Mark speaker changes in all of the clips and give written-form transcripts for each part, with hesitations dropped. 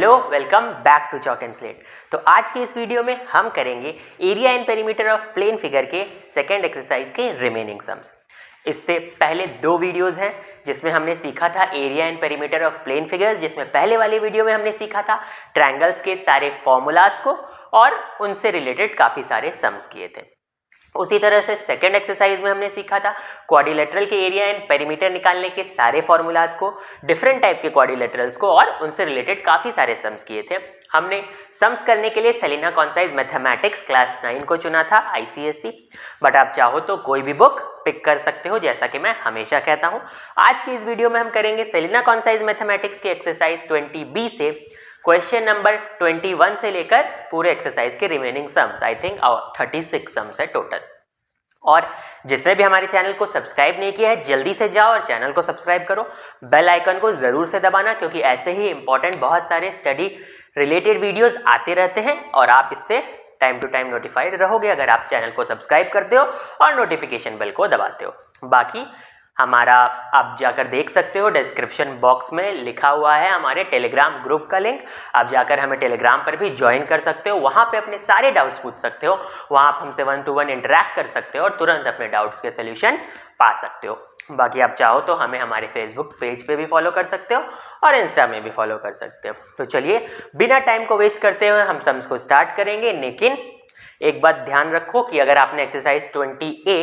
Speaker 1: Hello, welcome back to chalk and slate. तो आज की इस वीडियो में हम करेंगे area and perimeter of plane figure के सेकंड एक्सरसाइज के रिमेनिंग सम्स। इससे पहले दो वीडियोस हैं जिसमें हमने सीखा था area and perimeter of plane figures, जिसमें पहले वाले वीडियो में हमने सीखा था ट्रायंगल्स के सारे फॉर्मूलाज को और उनसे रिलेटेड काफ़ी सारे सम्स किए थे। उसी तरह से सेकंड एक्सरसाइज में हमने सीखा था क्वाड्रिलेटरल के एरिया एंड पेरीमीटर निकालने के सारे फॉर्मूलाज को, डिफरेंट टाइप के क्वाड्रिलेटरल्स को और उनसे रिलेटेड काफ़ी सारे सम्स किए थे। हमने सम्स करने के लिए सेलिना कॉन्साइज मैथमेटिक्स क्लास 9 को चुना था ICSE, बट आप चाहो तो कोई भी बुक पिक कर सकते हो, जैसा कि मैं हमेशा कहता हूँ। आज की इस वीडियो में हम करेंगे सेलिना कॉन्साइज मैथमेटिक्स की एक्सरसाइज 20B से क्वेश्चन नंबर 21 से लेकर पूरे एक्सरसाइज के remaining sums. I think 36 sums है टोटल। और जिसने भी हमारे चैनल को सब्सक्राइब नहीं किया है जल्दी से जाओ और चैनल को सब्सक्राइब करो, बेल आइकन को जरूर से दबाना, क्योंकि ऐसे ही इंपॉर्टेंट बहुत सारे स्टडी रिलेटेड वीडियोस आते रहते हैं और आप इससे टाइम टू टाइम नोटिफाइड रहोगे अगर आप चैनल को सब्सक्राइब करते हो और नोटिफिकेशन बेल को दबाते हो। बाकी हमारा आप जाकर देख सकते हो, डिस्क्रिप्शन बॉक्स में लिखा हुआ है हमारे टेलीग्राम ग्रुप का लिंक। आप जाकर हमें टेलीग्राम पर भी ज्वाइन कर सकते हो, वहाँ पे अपने सारे डाउट्स पूछ सकते हो, वहाँ आप हमसे 1-to-1 इंटरेक्ट कर सकते हो और तुरंत अपने डाउट्स के सोल्यूशन पा सकते हो। बाकी आप चाहो तो हमें हमारे फेसबुक पेज पे भी फॉलो कर सकते हो और इंस्टा में भी फॉलो कर सकते हो। तो चलिए बिना टाइम को वेस्ट करते हुए हम सम्स को स्टार्ट करेंगे। लेकिन एक बात ध्यान रखो कि अगर आपने एक्सरसाइज 20A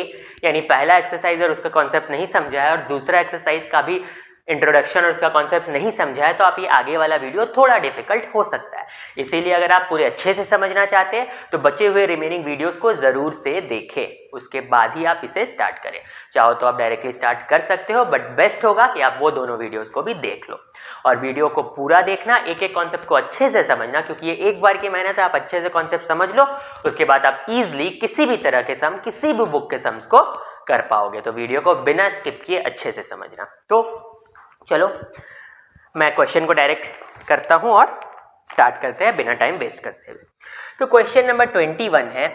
Speaker 1: यानी पहला एक्सरसाइज और उसका कॉन्सेप्ट नहीं समझा है और दूसरा एक्सरसाइज का भी इंट्रोडक्शन और उसका कॉन्सेप्ट नहीं समझा है तो आप ये आगे वाला वीडियो थोड़ा डिफिकल्ट हो सकता है। इसीलिए अगर आप पूरे अच्छे से समझना चाहते हैं तो बचे हुए रिमेनिंग वीडियोस को ज़रूर से देखें, उसके बाद ही आप इसे स्टार्ट करें। चाहो तो आप डायरेक्टली स्टार्ट कर सकते हो, बट बेस्ट होगा कि आप वो दोनों वीडियोस को भी देख लो और वीडियो को पूरा देखना, एक एक कॉन्सेप्ट को अच्छे से समझना, क्योंकि ये एक बार की मेहनत है। आप अच्छे से कॉन्सेप्ट समझ लो, उसके बाद आप ईजिली किसी भी तरह के सम, किसी भी बुक के सम्स को कर पाओगे। तो वीडियो को बिना स्किप किए अच्छे से समझना। तो चलो मैं क्वेश्चन को डायरेक्ट करता हूं और स्टार्ट करते हैं बिना टाइम वेस्ट करते हुए। तो क्वेश्चन नंबर 21 है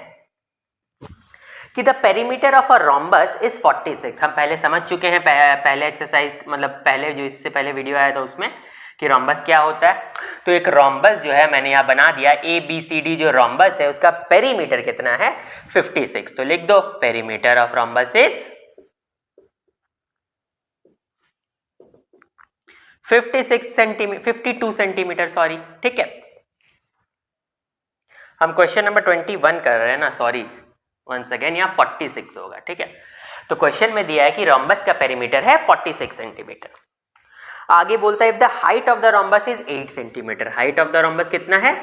Speaker 1: कि the perimeter of a rhombus is 46। हम पहले समझ चुके हैं, पहले एक्सरसाइज मतलब पहले जो इससे पहले वीडियो आया था उसमें कि रोम्बस क्या होता है। तो एक रोम्बस जो है मैंने यहाँ बना दिया, ABCD जो रोम्बस है उसका पेरीमीटर कितना है 56। तो लिख दो perimeter of rhombus is 52 centimetre, sorry, ठीक है। हम क्वेश्चन नंबर 21 कर रहे हैं ना, सॉरी, वंस अगेन यहाँ 46 होगा, ठीक है। तो क्वेश्चन में दिया है कि रोम्बस का पेरीमीटर है 46 सेंटीमीटर। आगे बोलता है if the height of the rhombus is 8 centimetre. Height of the rhombus कितना है?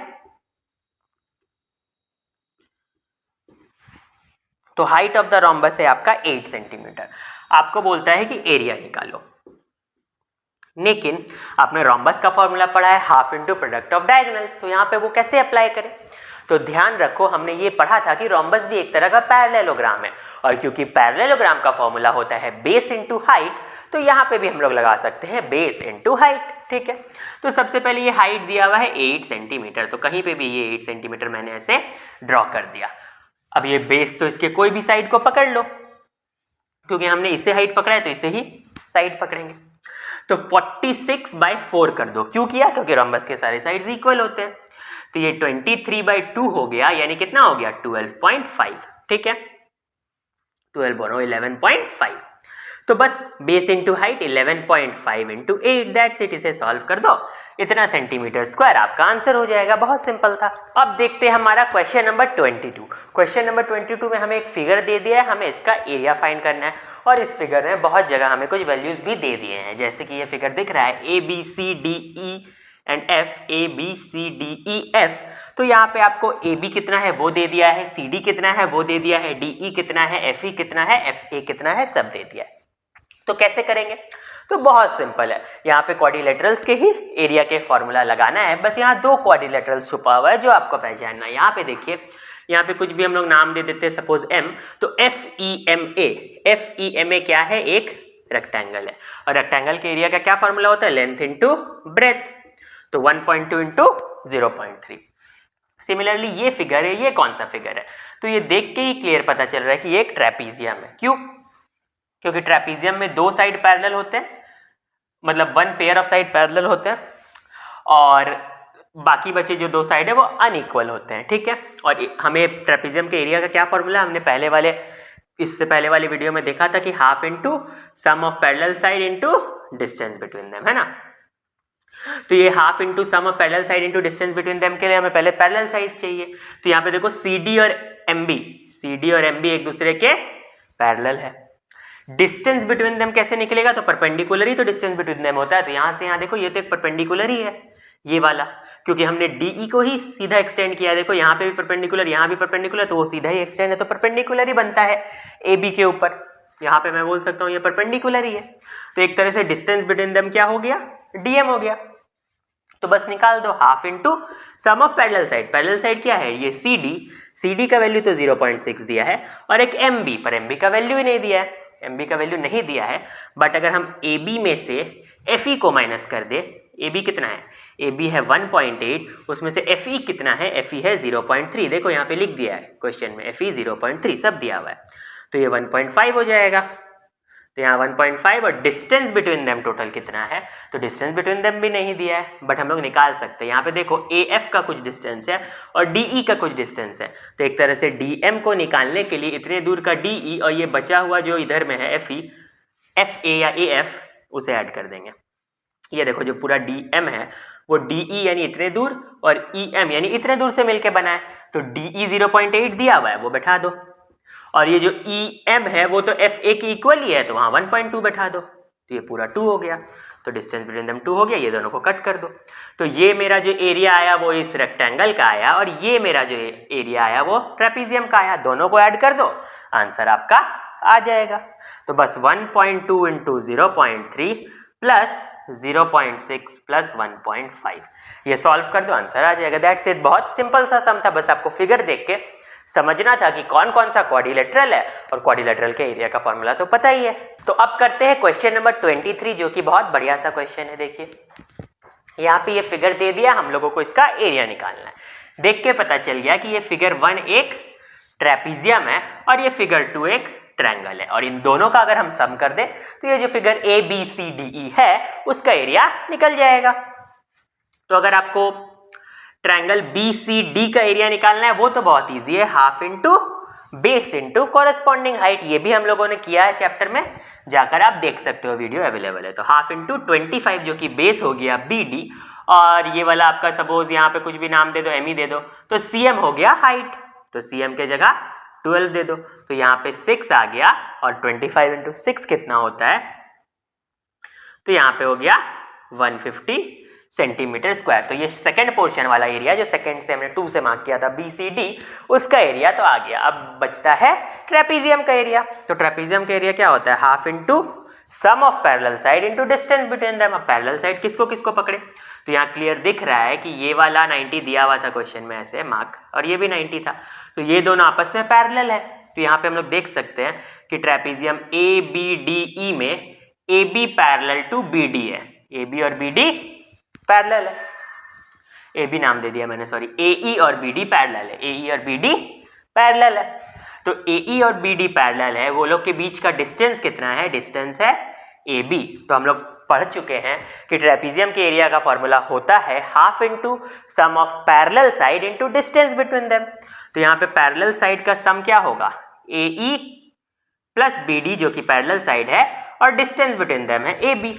Speaker 1: तो हाइट ऑफ द रोम्बस है आपका 8 सेंटीमीटर। आपको बोलता है कि एरिया निकालो, लेकिन आपने रोम्बस का फॉर्मूला पढ़ा है half into product of diagonals. तो यहाँ पे वो कैसे अप्लाई करें? तो ध्यान रखो, हमने ये पढ़ा था कि रोम्बस भी एक तरह का पैरेललोग्राम है और क्योंकि पैरेललोग्राम का फॉर्मूला होता है बेस इंटू हाइट, तो यहाँ पे भी हम लोग लगा सकते हैं बेस इंटू हाइट, ठीक है। तो सबसे पहले ये हाइट दिया हुआ है 8 सेंटीमीटर, तो कहीं पे भी ये 8 सेंटीमीटर मैंने ऐसे ड्रॉ कर दिया। अब ये बेस तो इसके कोई भी साइड को पकड़ लो, क्योंकि हमने इसे हाइट पकड़ा है तो इसे ही साइड पकड़ेंगे। तो 46/4 कर दो। क्यों किया? क्योंकि रोम्बस के सारे साइड्स इक्वल होते हैं। तो ये 23/2 हो गया, यानी कितना हो गया 12.5, ठीक है। 12 बनो 11.5। तो बस base into height 11.5 into 8, that's it. इसे सॉल्व कर दो, इतना सेंटीमीटर स्क्वायर आपका आंसर हो जाएगा। बहुत सिंपल था। अब देखते हैं हमारा क्वेश्चन नंबर 22। क्वेश्चन नंबर 22 में हमें एक फिगर दे दिया है, हमें इसका एरिया फाइंड करना है और इस फिगर में बहुत जगह हमें कुछ वैल्यूज भी दे दिए हैं, जैसे कि ये फिगर दिख रहा है ABCDE एंड F, ABCDEF। तो यहाँ पे आपको AB कितना है वो दे दिया है, CD कितना है वो दे दिया है, DE कितना है, FE कितना है, FA कितना है, सब दे दिया है। तो कैसे करेंगे? तो बहुत सिंपल है, यहाँ पे क्वाड्रिलेटरल्स के ही एरिया के फॉर्मूला लगाना है। बस यहाँ दो क्वाड्रिलेटरल्स छुपा हुआ है जो आपको पहचानना है। यहाँ पे देखिए, यहाँ पे कुछ भी हम लोग नाम दे देते हैं, सपोज M, तो FEMA। FEMA क्या है? एक रेक्टेंगल है और रेक्टेंगल के एरिया का क्या फॉर्मूला होता है? Length into breadth. तो 1.2 इंटू 0.3। सिमिलरली ये फिगर है, ये कौन सा फिगर है? तो ये देख के ही क्लियर पता चल रहा है कि ये एक ट्रेपीजियम है। क्यों? क्योंकि ट्रेपीजियम में दो साइड पैरेलल होते हैं, मतलब one pair of side parallel होते हैं और बाकी बचे जो दो साइड है वो अनइक्वल होते हैं, ठीक है। और हमें ट्रेपेजियम के एरिया का क्या फॉर्मूला हमने इससे पहले वाले वीडियो में देखा था कि half into sum of parallel side into distance between them, है ना। तो ये half into sum of parallel side into distance between them के लिए हमें पहले पैरेलल साइड चाहिए। तो यहाँ पे देखो CD और MB एक दूसरे के पैरेलल है। डिस्टेंस बिटवीन देम कैसे निकलेगा, तो परपेंडिकुलर ही तो डिस्टेंस बिटवीन देम होता है। तो यहां से यहां देखो ये तो एक परपेंडिकुलर ही है ये वाला, क्योंकि हमने DE को ही सीधा एक्सटेंड किया। देखो यहाँ पे भी परपेंडिकुलर, यहाँ भी परपेंडिकुलर, तो वो सीधा ही एक्सटेंड है, तो परपेंडिकुलर ही बनता है AB के ऊपर। यहाँ पे मैं बोल सकता हूँ ये परपेंडिकुलर ही है। तो एक तरह से डिस्टेंस बिटवीन देम क्या हो गया, DM हो गया। तो बस निकाल दो half into sum of parallel side. Parallel side क्या है, ये CD का वैल्यू तो 0.6 दिया है, और एक MB, पर MB का वैल्यू ही नहीं दिया है, MB का वैल्यू नहीं दिया है। बट अगर हम AB में से FE को माइनस कर दे, AB कितना है, AB है 1.8, उसमें से FE कितना है, FE है 0.3। देखो यहाँ पे लिख दिया है क्वेश्चन में, FE 0.3 सब दिया हुआ है, तो ये 1.5 हो जाएगा। तो यहाँ 1.5 और डिस्टेंस बिटवीन देम टोटल कितना है, तो डिस्टेंस बिटवीन देम भी नहीं दिया है, बट हम लोग निकाल सकते हैं। यहाँ पे देखो AF का कुछ डिस्टेंस है और DE का कुछ डिस्टेंस है, तो एक तरह से DM को निकालने के लिए इतने दूर का DE और ये बचा हुआ जो इधर में है FE, FA या AF, उसे ऐड कर देंगे। ये देखो जो पूरा DM है वो DE यानी इतने दूर और EM यानी इतने दूर से मिलके बना है, तो DE 0.8 दिया हुआ है वो बैठा दो, और ये जो EM है वो तो FA की इक्वल ही है, तो वहाँ 1.2 बैठा दो, तो ये पूरा 2 हो गया। तो डिस्टेंस बिटवीन देम 2 हो गया, ये दोनों को कट कर दो। तो ये मेरा जो एरिया आया वो इस रेक्टेंगल का आया, और ये मेरा जो एरिया आया वो ट्रेपेजियम का आया। दोनों को ऐड कर दो, आंसर आपका आ जाएगा। तो बस 1.2 इंटू 0.3 प्लस 0.6 प्लस 1.5, ये सॉल्व कर दो, आंसर आ जाएगा। That's it. बहुत सिंपल सा सम था, बस आपको फिगर देख के समझना था कि कौन कौन सा क्वाड्रिलेटरल है, और क्वाड्रिलेटरल के एरिया का फॉर्मूला तो पता ही है। तो अब करते हैं क्वेश्चन नंबर 23, जो कि बहुत बढ़िया सा क्वेश्चन है। देखिए यहाँ पे ये फिगर दे दिया, हम लोगों को इसका एरिया निकालना है। देख के पता चल गया कि ये फिगर 1 एक ट्रेपेजियम है और ये फिगर 2 एक ट्रायंगल है, और इन दोनों का अगर हम सम कर दें तो ये जो फिगर ABCDE है उसका एरिया निकल जाएगा। तो अगर आपको ट्रायंगल BCD का एरिया निकालना है वो तो बहुत इजी है, half into base into corresponding height. ये भी हम लोगों ने किया है चैप्टर में, जाकर आप देख सकते हो, वीडियो अवेलेबल है। तो हाफ इंटू 25 जो कि बेस हो गया BD, और ये वाला आपका सपोज यहाँ पे कुछ भी नाम दे दो, ME दे दो, तो CM हो गया हाइट, तो CM के जगह 12 दे दो, तो यहाँ पे 6 आ गया, और 25 इंटू 6 कितना होता है, तो यहाँ पे हो गया 150 सेंटीमीटर स्क्वायर। तो ये सेकंड पोर्शन वाला एरिया जो सेकंड से हमने 2 से मार्क किया था BCD, उसका एरिया तो आ गया। अब बचता है ट्रेपेजियम का एरिया। तो ट्रेपेजियम का एरिया क्या होता है, half into sum of parallel side into distance between them. अब पैरेलल साइड किसको किसको पकड़े, तो यहाँ क्लियर दिख रहा है कि ये वाला 90 दिया हुआ था क्वेश्चन में ऐसे मार्क, और ये भी 90 था, तो ये दोनों आपस में पैरेलल है। तो यहाँ पे हम लोग देख सकते हैं कि ट्रेपेजियम ABDE में AB पैरेलल टू BD है, AB और BD पैरेलल है, AB नाम दे दिया मैंने, सॉरी, AE और BD पैरेलल है, AE और BD पैरेलल है। तो AE और BD पैरेलल है, वो लोग के बीच का डिस्टेंस कितना है, डिस्टेंस है AB। तो हम लोग पढ़ चुके हैं कि ट्रेपेजियम के एरिया का फॉर्मूला होता है half into sum of parallel side into distance between them. तो यहाँ पे पैरेलल साइड का सम क्या होगा, AE प्लस BD जो कि पैरेलल साइड है, और डिस्टेंस बिटवीन देम है AB।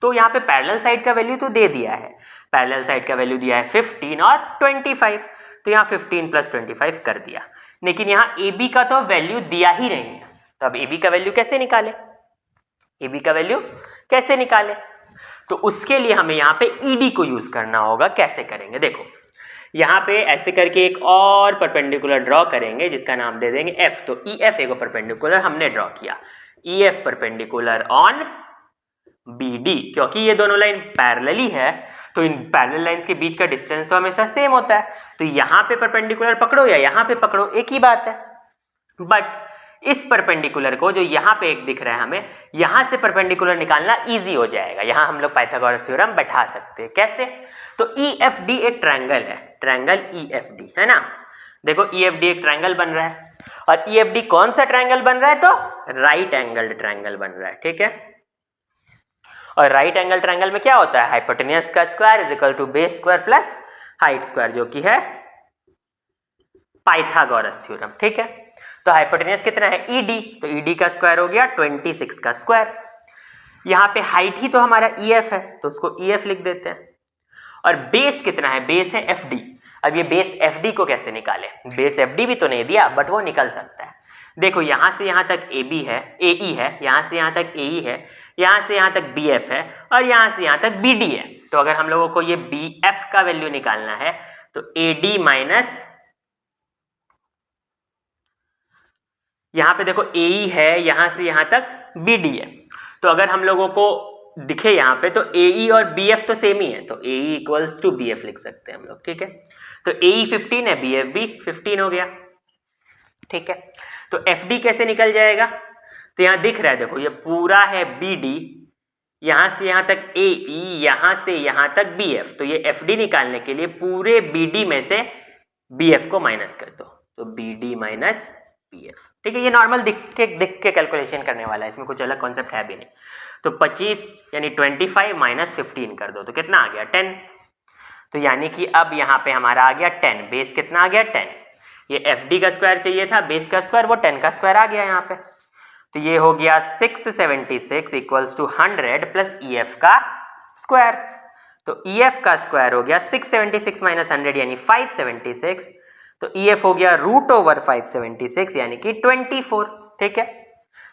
Speaker 1: तो यहाँ पे पैरेलल साइड का वैल्यू तो दे दिया है, पैरेलल साइड का वैल्यू दिया है 15 और 25, तो यहाँ 15 प्लस 25 कर दिया, लेकिन यहाँ AB का तो वैल्यू दिया ही नहीं है। तो अब AB का वैल्यू कैसे निकाले, AB का वैल्यू कैसे निकाले, तो उसके लिए हमें यहाँ पे ED को यूज करना होगा। कैसे करेंगे, देखो यहाँ पे ऐसे करके एक और परपेंडिकुलर ड्रॉ करेंगे जिसका नाम दे देंगे F। तो EF को परपेंडिकुलर हमने ड्रॉ किया, EF परपेंडिकुलर ऑन BD, क्योंकि ये दोनों लाइन पैरेलली है, तो इन पैरेलल लाइंस के बीच का डिस्टेंस तो हमेशा सेम होता है। तो यहाँ पे परपेंडिकुलर पकड़ो या यहाँ पे पकड़ो, एक ही बात है। बट इस परपेंडिकुलर को जो यहाँ पे एक दिख रहा है, हमें यहाँ से परपेंडिकुलर निकालना इजी हो जाएगा। यहाँ हम लोग पाइथागोरस थ्योरम बैठा सकते हैं। कैसे, तो EFD एक ट्रायंगल है, ट्रायंगल EFD है ना। देखो EFD एक ट्रायंगल बन रहा है, और EFD कौन सा ट्रायंगल बन रहा है, तो राइट एंगल्ड ट्रायंगल बन रहा है, ठीक है। और राइट एंगल ट्रायंगल में क्या होता है, हाइपोटेन्यूज का square is equal to base square plus height square, जो कि है पाइथागोरस थ्योरम। ठीक है, तो हाइपोटेन्यूज कितना है ED, तो ED का स्क्वायर हो गया 26 का स्क्वायर। यहाँ पे हाइट ही तो हमारा EF है, तो उसको EF लिख देते हैं। और बेस कितना है, बेस है FD। अब ये बेस FD को कैसे निकाले, बेस FD भी तो नहीं दिया, बट वो निकल सकता है। देखो यहाँ से यहाँ तक AB है, AE है, यहाँ से यहाँ तक AE है, यहाँ से यहाँ तक BF है, और यहाँ से यहाँ तक BD है। तो अगर हम लोगों को ये BF का वैल्यू निकालना है तो AD माइनस, यहाँ पे देखो AE है, यहाँ से यहाँ तक BD है। तो अगर हम लोगों को दिखे यहाँ पे तो AE और BF तो सेम ही है, तो AE इक्वल्स टू BF लिख सकते हैं हम लोग। ठीक है, तो AE 15 है, BF भी 15 हो गया। ठीक है, तो FD कैसे निकल जाएगा, तो यहाँ दिख रहा है देखो, ये पूरा है BD, यहाँ से यहाँ तक AE, यहाँ से यहाँ तक BF। तो ये FD निकालने के लिए पूरे BD में से BF को माइनस कर दो, तो BD माइनस BF। ठीक है, ये नॉर्मल दिख के कैलकुलेशन करने वाला है, इसमें कुछ अलग कॉन्सेप्ट है भी नहीं। तो 25 यानी 25 माइनस 15 कर दो, तो कितना आ गया 10। तो यानी कि अब यहाँ पे हमारा आ गया 10, बेस कितना आ गया 10। ये FD का स्क्वायर चाहिए था, बेस का स्क्वायर, वो 10 का स्क्वायर आ गया यहाँ पे। तो ये हो गया 676 इक्वल्स टू 100 प्लस EF का स्क्वायर। तो EF का स्क्वायर हो गया 676 माइनस 100 यानी 576। तो EF हो गया √576 यानी कि 24। ठीक है,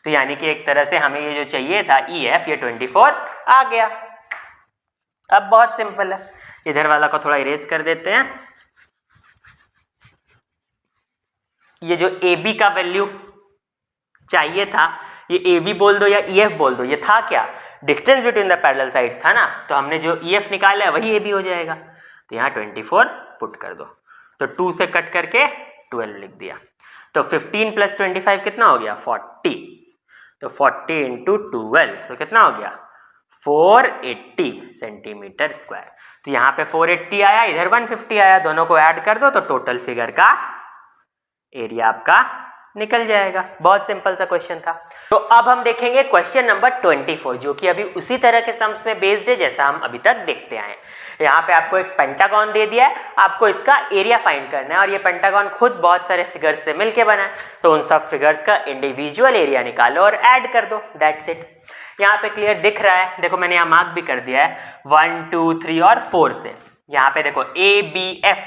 Speaker 1: तो यानी कि एक तरह से हमें ये जो चाहिए था EF, ये 24 आ गया। अब बहुत सिंपल है, इधर वाला को थोड़ा इरेज कर देते हैं। ये जो AB का वैल्यू चाहिए था, ये AB बोल दो या EF बोल दो, ये था क्या, distance between the parallel sides था ना, तो हमने जो EF निकाला है वही AB हो जाएगा। तो यहाँ 24 पुट कर दो, तो 2 से कट करके 12 लिख दिया। तो 15 प्लस 25 कितना हो गया 40। तो 40 इंटू 12 तो कितना हो गया 480 सेंटीमीटर स्क्वायर। तो यहाँ पे 480 आया, इधर 150 आया, दोनों को ऐड कर दो तो टोटल फिगर का एरिया आपका निकल जाएगा। बहुत सिंपल सा क्वेश्चन था। तो अब हम देखेंगे क्वेश्चन नंबर 24, जो कि अभी उसी तरह के सम्स में बेस्ड है जैसा हम अभी तक देखते आए। यहाँ पे आपको एक पेंटागन दे दिया है, आपको इसका एरिया फाइंड करना है, और ये पेंटागन खुद बहुत सारे फिगर्स से मिलके बना है, तो उन सब फिगर्स का इंडिविजुअल एरिया निकालो और ऐड कर दो, दैट्स इट। यहाँ पे क्लियर दिख रहा है, देखो मैंने यहाँ मार्क भी कर दिया है 1 2 3 और 4 से। यहाँ पे देखो ABF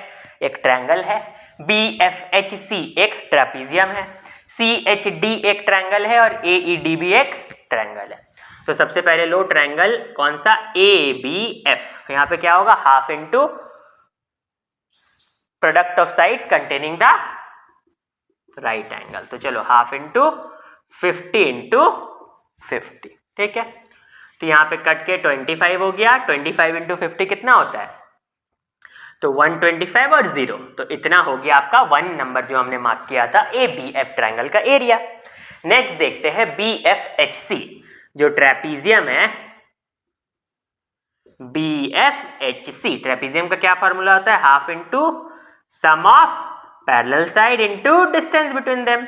Speaker 1: एक ट्रायंगल है, BFHC एक ट्रेपीजियम है, CHD एक ट्रायंगल है, और AED भी एक ट्रायंगल है। तो सबसे पहले लो ट्रायंगल कौन सा, ABF। यहाँ पे क्या होगा, half into product of sides containing the right angle. तो चलो हाफ इंटू 50 इंटू 50। ठीक है, तो यहाँ पे कट के 25 हो गया, 25 इंटू 50 कितना होता है, तो 125 और 0, तो इतना हो गया आपका 1 नंबर जो हमने मार्क किया था ABF ट्रायंगल का एरिया। नेक्स्ट देखते हैं BFHC, जो ट्रेपीजियम है, BFHC ट्रेपीजियम का क्या फॉर्मूला होता है, half into sum of parallel side into distance between them.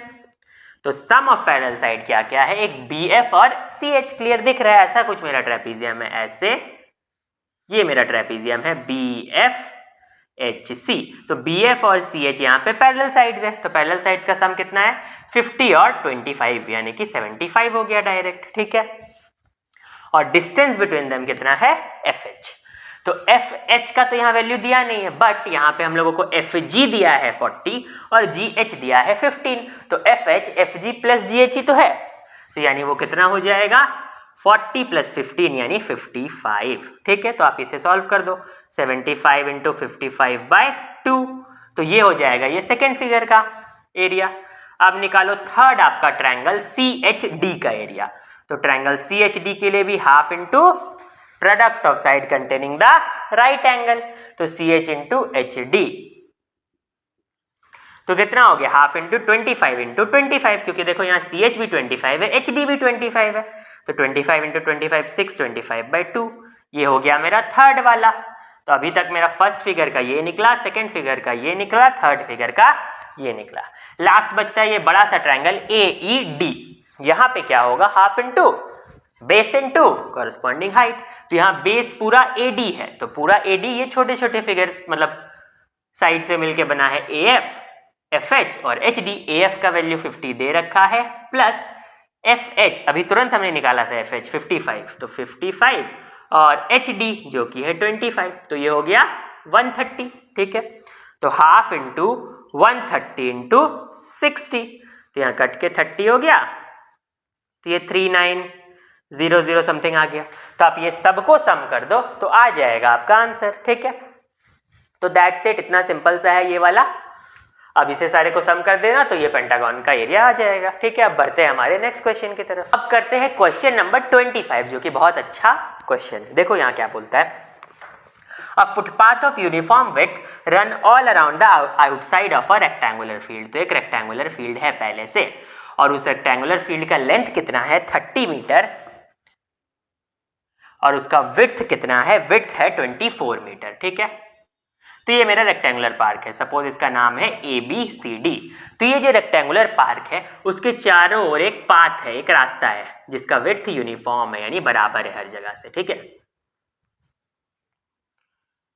Speaker 1: तो सम ऑफ पैरेलल साइड क्या क्या है, एक BF और CH, क्लियर दिख रहा है, ऐसा कुछ मेरा ट्रेपीजियम है, ऐसे ये मेरा ट्रेपीजियम है BFHC। तो BF और CH यहाँ पे पैरेलल साइड्स है, तो पैरेलल साइड्स का सम कितना है 50 और 25 यानी कि 75 हो गया डायरेक्ट। ठीक है, और डिस्टेंस बिटवीन देम कितना है FH। तो FH का तो यहाँ वैल्यू दिया नहीं है, बट यहाँ पे हम लोगों को FG दिया है 40 और GH दिया है 15, तो FH FG प्लस GH ही तो है, तो यानी वो कितना हो जाएगा 40 प्लस 15 यानी 55। ठीक है, तो आप इसे सॉल्व कर दो, 75 इंटू 55/2, तो ये हो जाएगा ये सेकेंड फिगर का एरिया। अब निकालो थर्ड आपका ट्रायंगल CHD का एरिया। तो ट्रायंगल CHD के लिए भी half into product of side containing the right angle, तो CH इंटू HD, तो कितना हो गया हाफ इंटू 25 इंटू 25, क्योंकि देखो यहाँ CH भी 25 है, HD भी 25 है, तो 25 इंटू 25 625/2, ये हो गया मेरा थर्ड वाला। तो अभी तक मेरा फर्स्ट फिगर का ये निकला, सेकंड फिगर का ये निकला, थर्ड फिगर का ये निकला। लास्ट बचता है ये बड़ा सा ट्रायंगल AED। यहाँ पे क्या होगा, half into base into corresponding height. तो यहाँ बेस पूरा AD है, तो पूरा AD, ये छोटे छोटे फिगर्स मतलब साइड से मिलके बना है AF, FH और HD। AF का वैल्यू 50 दे रखा है प्लस FH अभी तुरंत हमने निकाला था FH 55, तो 55 और HD जो कि है 25, तो ये हो गया 130। ठीक है, तो हाफ इंटू 130 इंटू 60, तो यहाँ कट के 30 हो गया, तो ये 3900 समथिंग आ गया। तो आप ये सबको सम कर दो तो आ जाएगा आपका आंसर। ठीक है, तो दैट्स इट, इतना सिंपल सा है ये वाला। अब इसे सारे को सम कर देना तो ये पेंटागन का एरिया आ जाएगा। ठीक है, अब बढ़ते हैं हमारे नेक्स्ट क्वेश्चन की तरफ। अब करते हैं क्वेश्चन नंबर 25, जो कि बहुत अच्छा क्वेश्चन है। देखो यहाँ क्या बोलता है, a footpath of uniform width run all around the outside of a rectangular field. तो एक रेक्टेंगुलर फील्ड है पहले से, और उस रेक्टेंगुलर फील्ड का लेंथ कितना है 30 मीटर, और उसका विड्थ कितना है, विड्थ है 24 मीटर। ठीक है, तो ये मेरा रेक्टेंगुलर पार्क है, सपोज इसका नाम है ABCD। तो ये जो रेक्टेंगुलर पार्क है उसके चारों ओर एक पाथ है, एक रास्ता है जिसका विड्थ यूनिफॉर्म है, यानी बराबर है हर जगह से। ठीक है,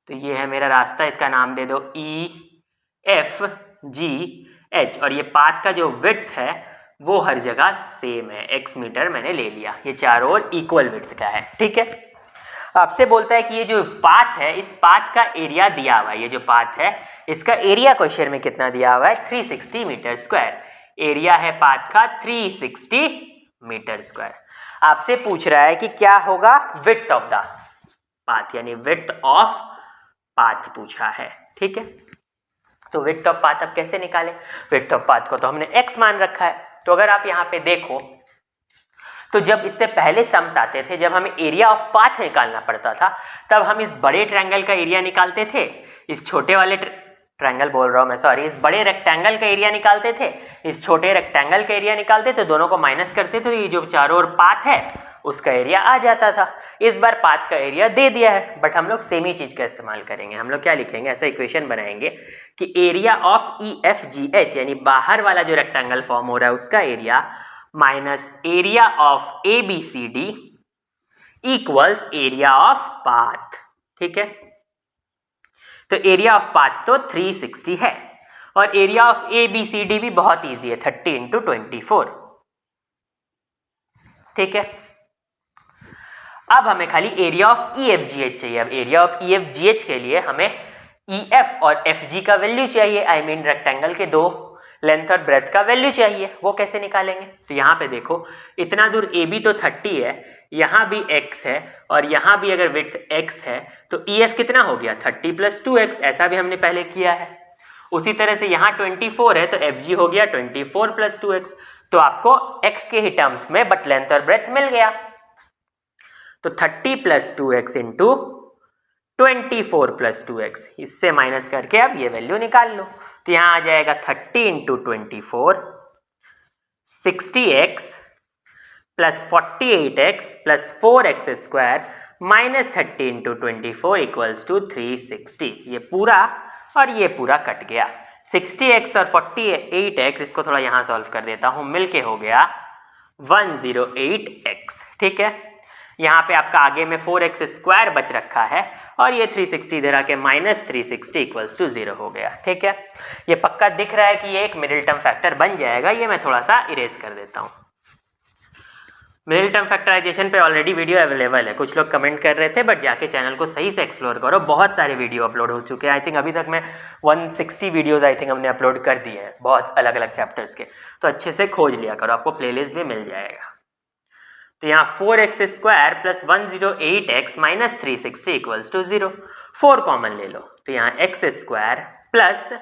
Speaker 1: तो ये है मेरा रास्ता, इसका नाम दे दो EFGH, और ये पाथ का जो विड्थ है वो हर जगह सेम है, x मीटर मैंने ले लिया, ये चारों ओर इक्वल विड्थ का है। ठीक है, आपसे बोलता है कि ये जो पाथ है इस पाथ का एरिया दिया हुआ है, ये जो पाथ है इसका एरिया क्वेश्चन में कितना दिया हुआ है 360 मीटर स्क्वायर। एरिया है पाथ का 360 मीटर स्क्वायर। आपसे पूछ रहा है कि क्या होगा विड्थ ऑफ द पाथ, यानी विड्थ ऑफ पाथ पूछा है। ठीक है, तो विड्थ ऑफ पाथ अब कैसे निकालें, विड्थ ऑफ पाथ को तो हमने x मान रखा है। तो अगर आप यहाँ पे देखो तो जब इससे पहले सम्स आते थे, जब हमें एरिया ऑफ पाथ निकालना पड़ता था, तब हम इस बड़े ट्रायंगल का एरिया निकालते थे, इस छोटे वाले ट्रायंगल बोल रहा हूँ मैं, सॉरी, इस बड़े रेक्टेंगल का एरिया निकालते थे, इस छोटे रेक्टेंगल का एरिया निकालते थे, दोनों को माइनस करते थे, तो ये जो चारों ओर पाथ है उसका एरिया आ जाता था। इस बार पाथ का एरिया दे दिया है, बट हम लोग सेम ही चीज का इस्तेमाल करेंगे। हम लोग क्या लिखेंगे, ऐसा इक्वेशन बनाएंगे कि एरिया ऑफ EFGH, यानी बाहर वाला जो रेक्टेंगल फॉर्म हो रहा है उसका area minus area of ABCD equals area of path. ठीक है, तो एरिया ऑफ पाथ तो 360 है, और एरिया ऑफ ABCD भी बहुत इजी है, 30 इंटू 24। ठीक है, अब हमें खाली एरिया ऑफ EFGH चाहिए। अब एरिया ऑफ EFGH के लिए हमें EF और FG का वैल्यू चाहिए, आई मीन रेक्टेंगल के दो लेंथ और ब्रेथ का वैल्यू चाहिए। वो कैसे निकालेंगे, तो यहाँ पे देखो, इतना दूर AB तो 30 है, यहाँ भी x है, और यहाँ भी अगर विड्थ x है तो EF कितना हो गया 30 प्लस 2x, ऐसा भी हमने पहले किया है। उसी तरह से यहाँ 24 है तो FG हो गया 24 प्लस 2x, तो आपको x के ही टर्म्स में बट लेंथ और ब्रेथ मिल गया। तो 30 plus 2x into 24 plus 2x, इससे माइनस करके अब ये वैल्यू निकाल लो। तो यहाँ आ जाएगा 30 into 24 60x plus 48x plus 4x square minus 30 into 24 equals to 360। ये पूरा और ये पूरा कट गया, 60x और 48x, इसको थोड़ा यहाँ सॉल्व कर देता हूँ, मिलके हो गया 108x। ठीक है, यहाँ पे आपका आगे में 4x स्क्वायर बच रखा है, और ये 360 इधर आके माइनस 360 इक्वल्स टू 0 हो गया। ठीक है, ये पक्का दिख रहा है कि ये एक मिडिल टर्म फैक्टर बन जाएगा। ये मैं थोड़ा सा इरेज कर देता हूँ। मिडिल टर्म फैक्टराइजेशन पे ऑलरेडी वीडियो अवेलेबल है, कुछ लोग कमेंट कर रहे थे, बट जाके चैनल को सही से एक्सप्लोर करो, बहुत सारे वीडियो अपलोड हो चुके हैं। आई थिंक अभी तक मैं 160 वीडियोस आई थिंक हमने अपलोड कर दिए हैं, बहुत अलग अलग चैप्टर्स के, तो अच्छे से खोज लिया करो, आपको प्लेलिस्ट भी मिल जाएगा। तो यहाँ 4x square plus 108x minus 360 equals to 0, 4 common ले लो, तो यहाँ x स्क्वायर प्लस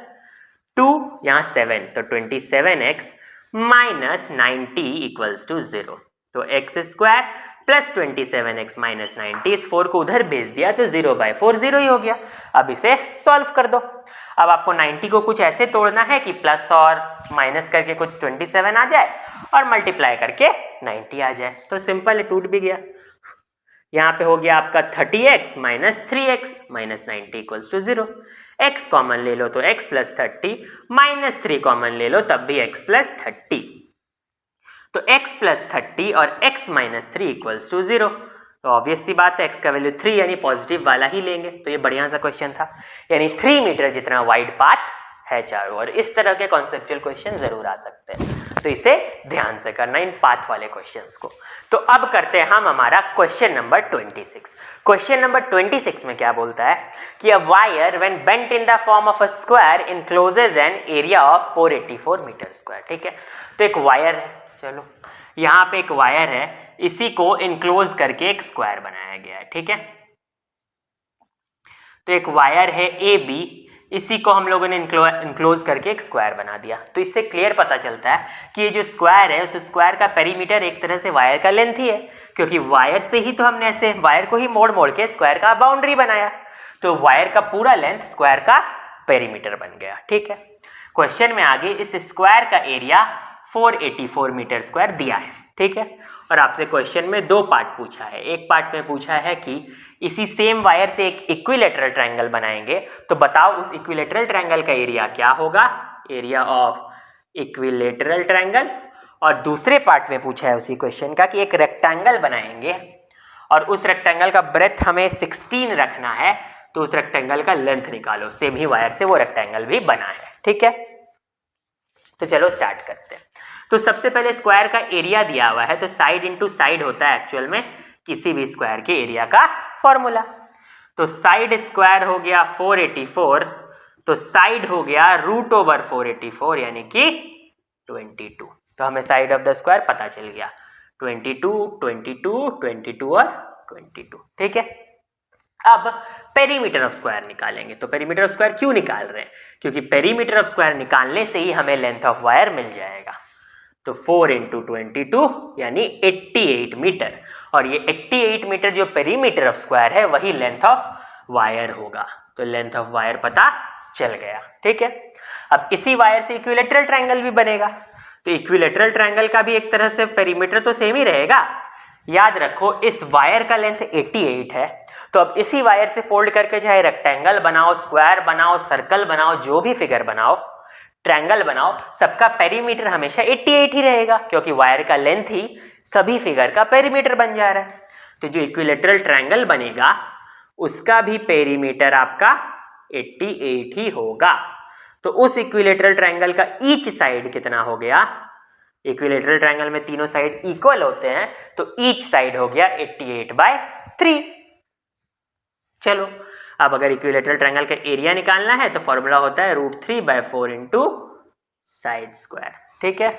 Speaker 1: 2, यहाँ 7, तो 27x माइनस 90 इक्वल्स टू 0। तो x square plus 27x minus 90, इस 4 को उधर भेज दिया तो 0/4 0 ही हो गया। अब इसे सॉल्व कर दो। अब आपको 90 को कुछ ऐसे तोड़ना है कि प्लस और माइनस करके कुछ 27 आ जाए और मल्टीप्लाई करके 90 आ जाए, तो सिंपल है, टूट भी गया। यहाँ पे हो गया आपका 30x minus 3x minus 90 equals to 0। x common ले लो तो x प्लस 30, माइनस 3 कॉमन ले लो तब भी x प्लस 30, तो x प्लस 30 और x माइनस 3 इक्वल्स टू 0। तो ऑब्वियस सी बात है x का वैल्यू 3 यानी पॉजिटिव वाला ही लेंगे। तो ये बढ़िया सा क्वेश्चन था, यानी 3 मीटर जितना वाइड पाथ है चारों ओर। इस तरह के कॉन्सेप्चुअल क्वेश्चन जरूर आ सकते हैं, तो इसे ध्यान से करना इन पाथ वाले क्वेश्चंस को। तो अब करते हैं हम हमारा क्वेश्चन नंबर 26। क्वेश्चन नंबर 26 में क्या बोलता है कि a wire when bent in the form of a square encloses an area of 484 metre square. ठीक है, तो एक वायर है, चलो यहाँ पे एक वायर है, इसी को इनक्लोज करके एक स्क्वायर बनाया गया है। ठीक है, तो एक वायर है ए बी, इसी को हम लोगों ने इनक्लोज करके एक स्क्वायर बना दिया। तो इससे क्लियर पता चलता है कि ये जो स्क्वायर है उस स्क्वायर का पेरीमीटर एक तरह से वायर का लेंथ ही है, क्योंकि वायर से ही तो हमने ऐसे वायर को ही मोड़ मोड़ के स्क्वायर का बाउंड्री बनाया। तो वायर का पूरा लेंथ स्क्वायर का पेरीमीटर बन गया। ठीक है, क्वेश्चन में आगे इस स्क्वायर का एरिया 484 मीटर स्क्वायर दिया है। ठीक है, और आपसे क्वेश्चन में दो पार्ट पूछा है। एक पार्ट में पूछा है कि इसी सेम वायर से एक इक्विलेटरल ट्रायंगल बनाएंगे, तो बताओ उस इक्विलेटरल ट्रायंगल का एरिया क्या होगा, एरिया ऑफ इक्विलेटरल ट्रायंगल। और दूसरे पार्ट में पूछा है उसी क्वेश्चन का कि एक रेक्टेंगल बनाएंगे और उस रेक्टेंगल का ब्रेथ हमें 16 रखना है, तो उस रेक्टेंगल का लेंथ निकालो। सेम ही वायर से वो रेक्टेंगल भी बना है। ठीक है, तो चलो स्टार्ट करते हैं। तो सबसे पहले स्क्वायर का एरिया दिया हुआ है, तो साइड इंटू साइड होता है एक्चुअल में किसी भी स्क्वायर के एरिया का फॉर्मूला। तो साइड स्क्वायर हो गया 484, तो साइड हो गया रूट ओवर 484 यानी कि 22। तो हमें साइड ऑफ द स्क्वायर पता चल गया 22, 22, 22 और 22। ठीक है, अब पेरीमीटर ऑफ स्क्वायर निकालेंगे। तो पेरीमीटर ऑफ स्क्वायर क्यों निकाल रहे हैं, क्योंकि पेरीमीटर ऑफ स्क्वायर निकालने से ही हमें लेंथ ऑफ वायर मिल जाएगा। तो 4 इंटू 22 यानी 88 मीटर, और ये 88 मीटर जो पेरीमीटर ऑफ स्क्वायर है वही लेंथ ऑफ वायर होगा। तो लेंथ ऑफ वायर पता चल गया। ठीक है, अब इसी वायर से इक्विलेटरल ट्रायंगल भी बनेगा, तो इक्विलेटरल ट्रायंगल का भी एक तरह से पेरीमीटर तो सेम ही रहेगा। याद रखो इस वायर का लेंथ 88 है, तो अब इसी वायर से फोल्ड करके चाहे रेक्टेंगल बनाओ, स्क्वायर बनाओ, सर्कल बनाओ, जो भी फिगर बनाओ, ट्रायंगल बनाओ, सबका पेरीमीटर हमेशा 88 ही रहेगा, क्योंकि वायर का लेंथ ही सभी फिगर का पेरीमीटर बन जा रहा है। तो जो इक्विलेटरल ट्रायंगल बनेगा उसका भी पेरीमीटर आपका 88 ही होगा। तो उस इक्विलेटरल ट्रायंगल का ईच साइड कितना हो गया, इक्विलेटरल ट्रायंगल में तीनों साइड इक्वल होते हैं, तो ईच साइड हो गया 88/3। चलो अब अगर इक्विलेटरल ट्रायंगल का एरिया निकालना है तो फॉर्मूला होता है √3/4 इंटू साइड स्क्वायर। ठीक है,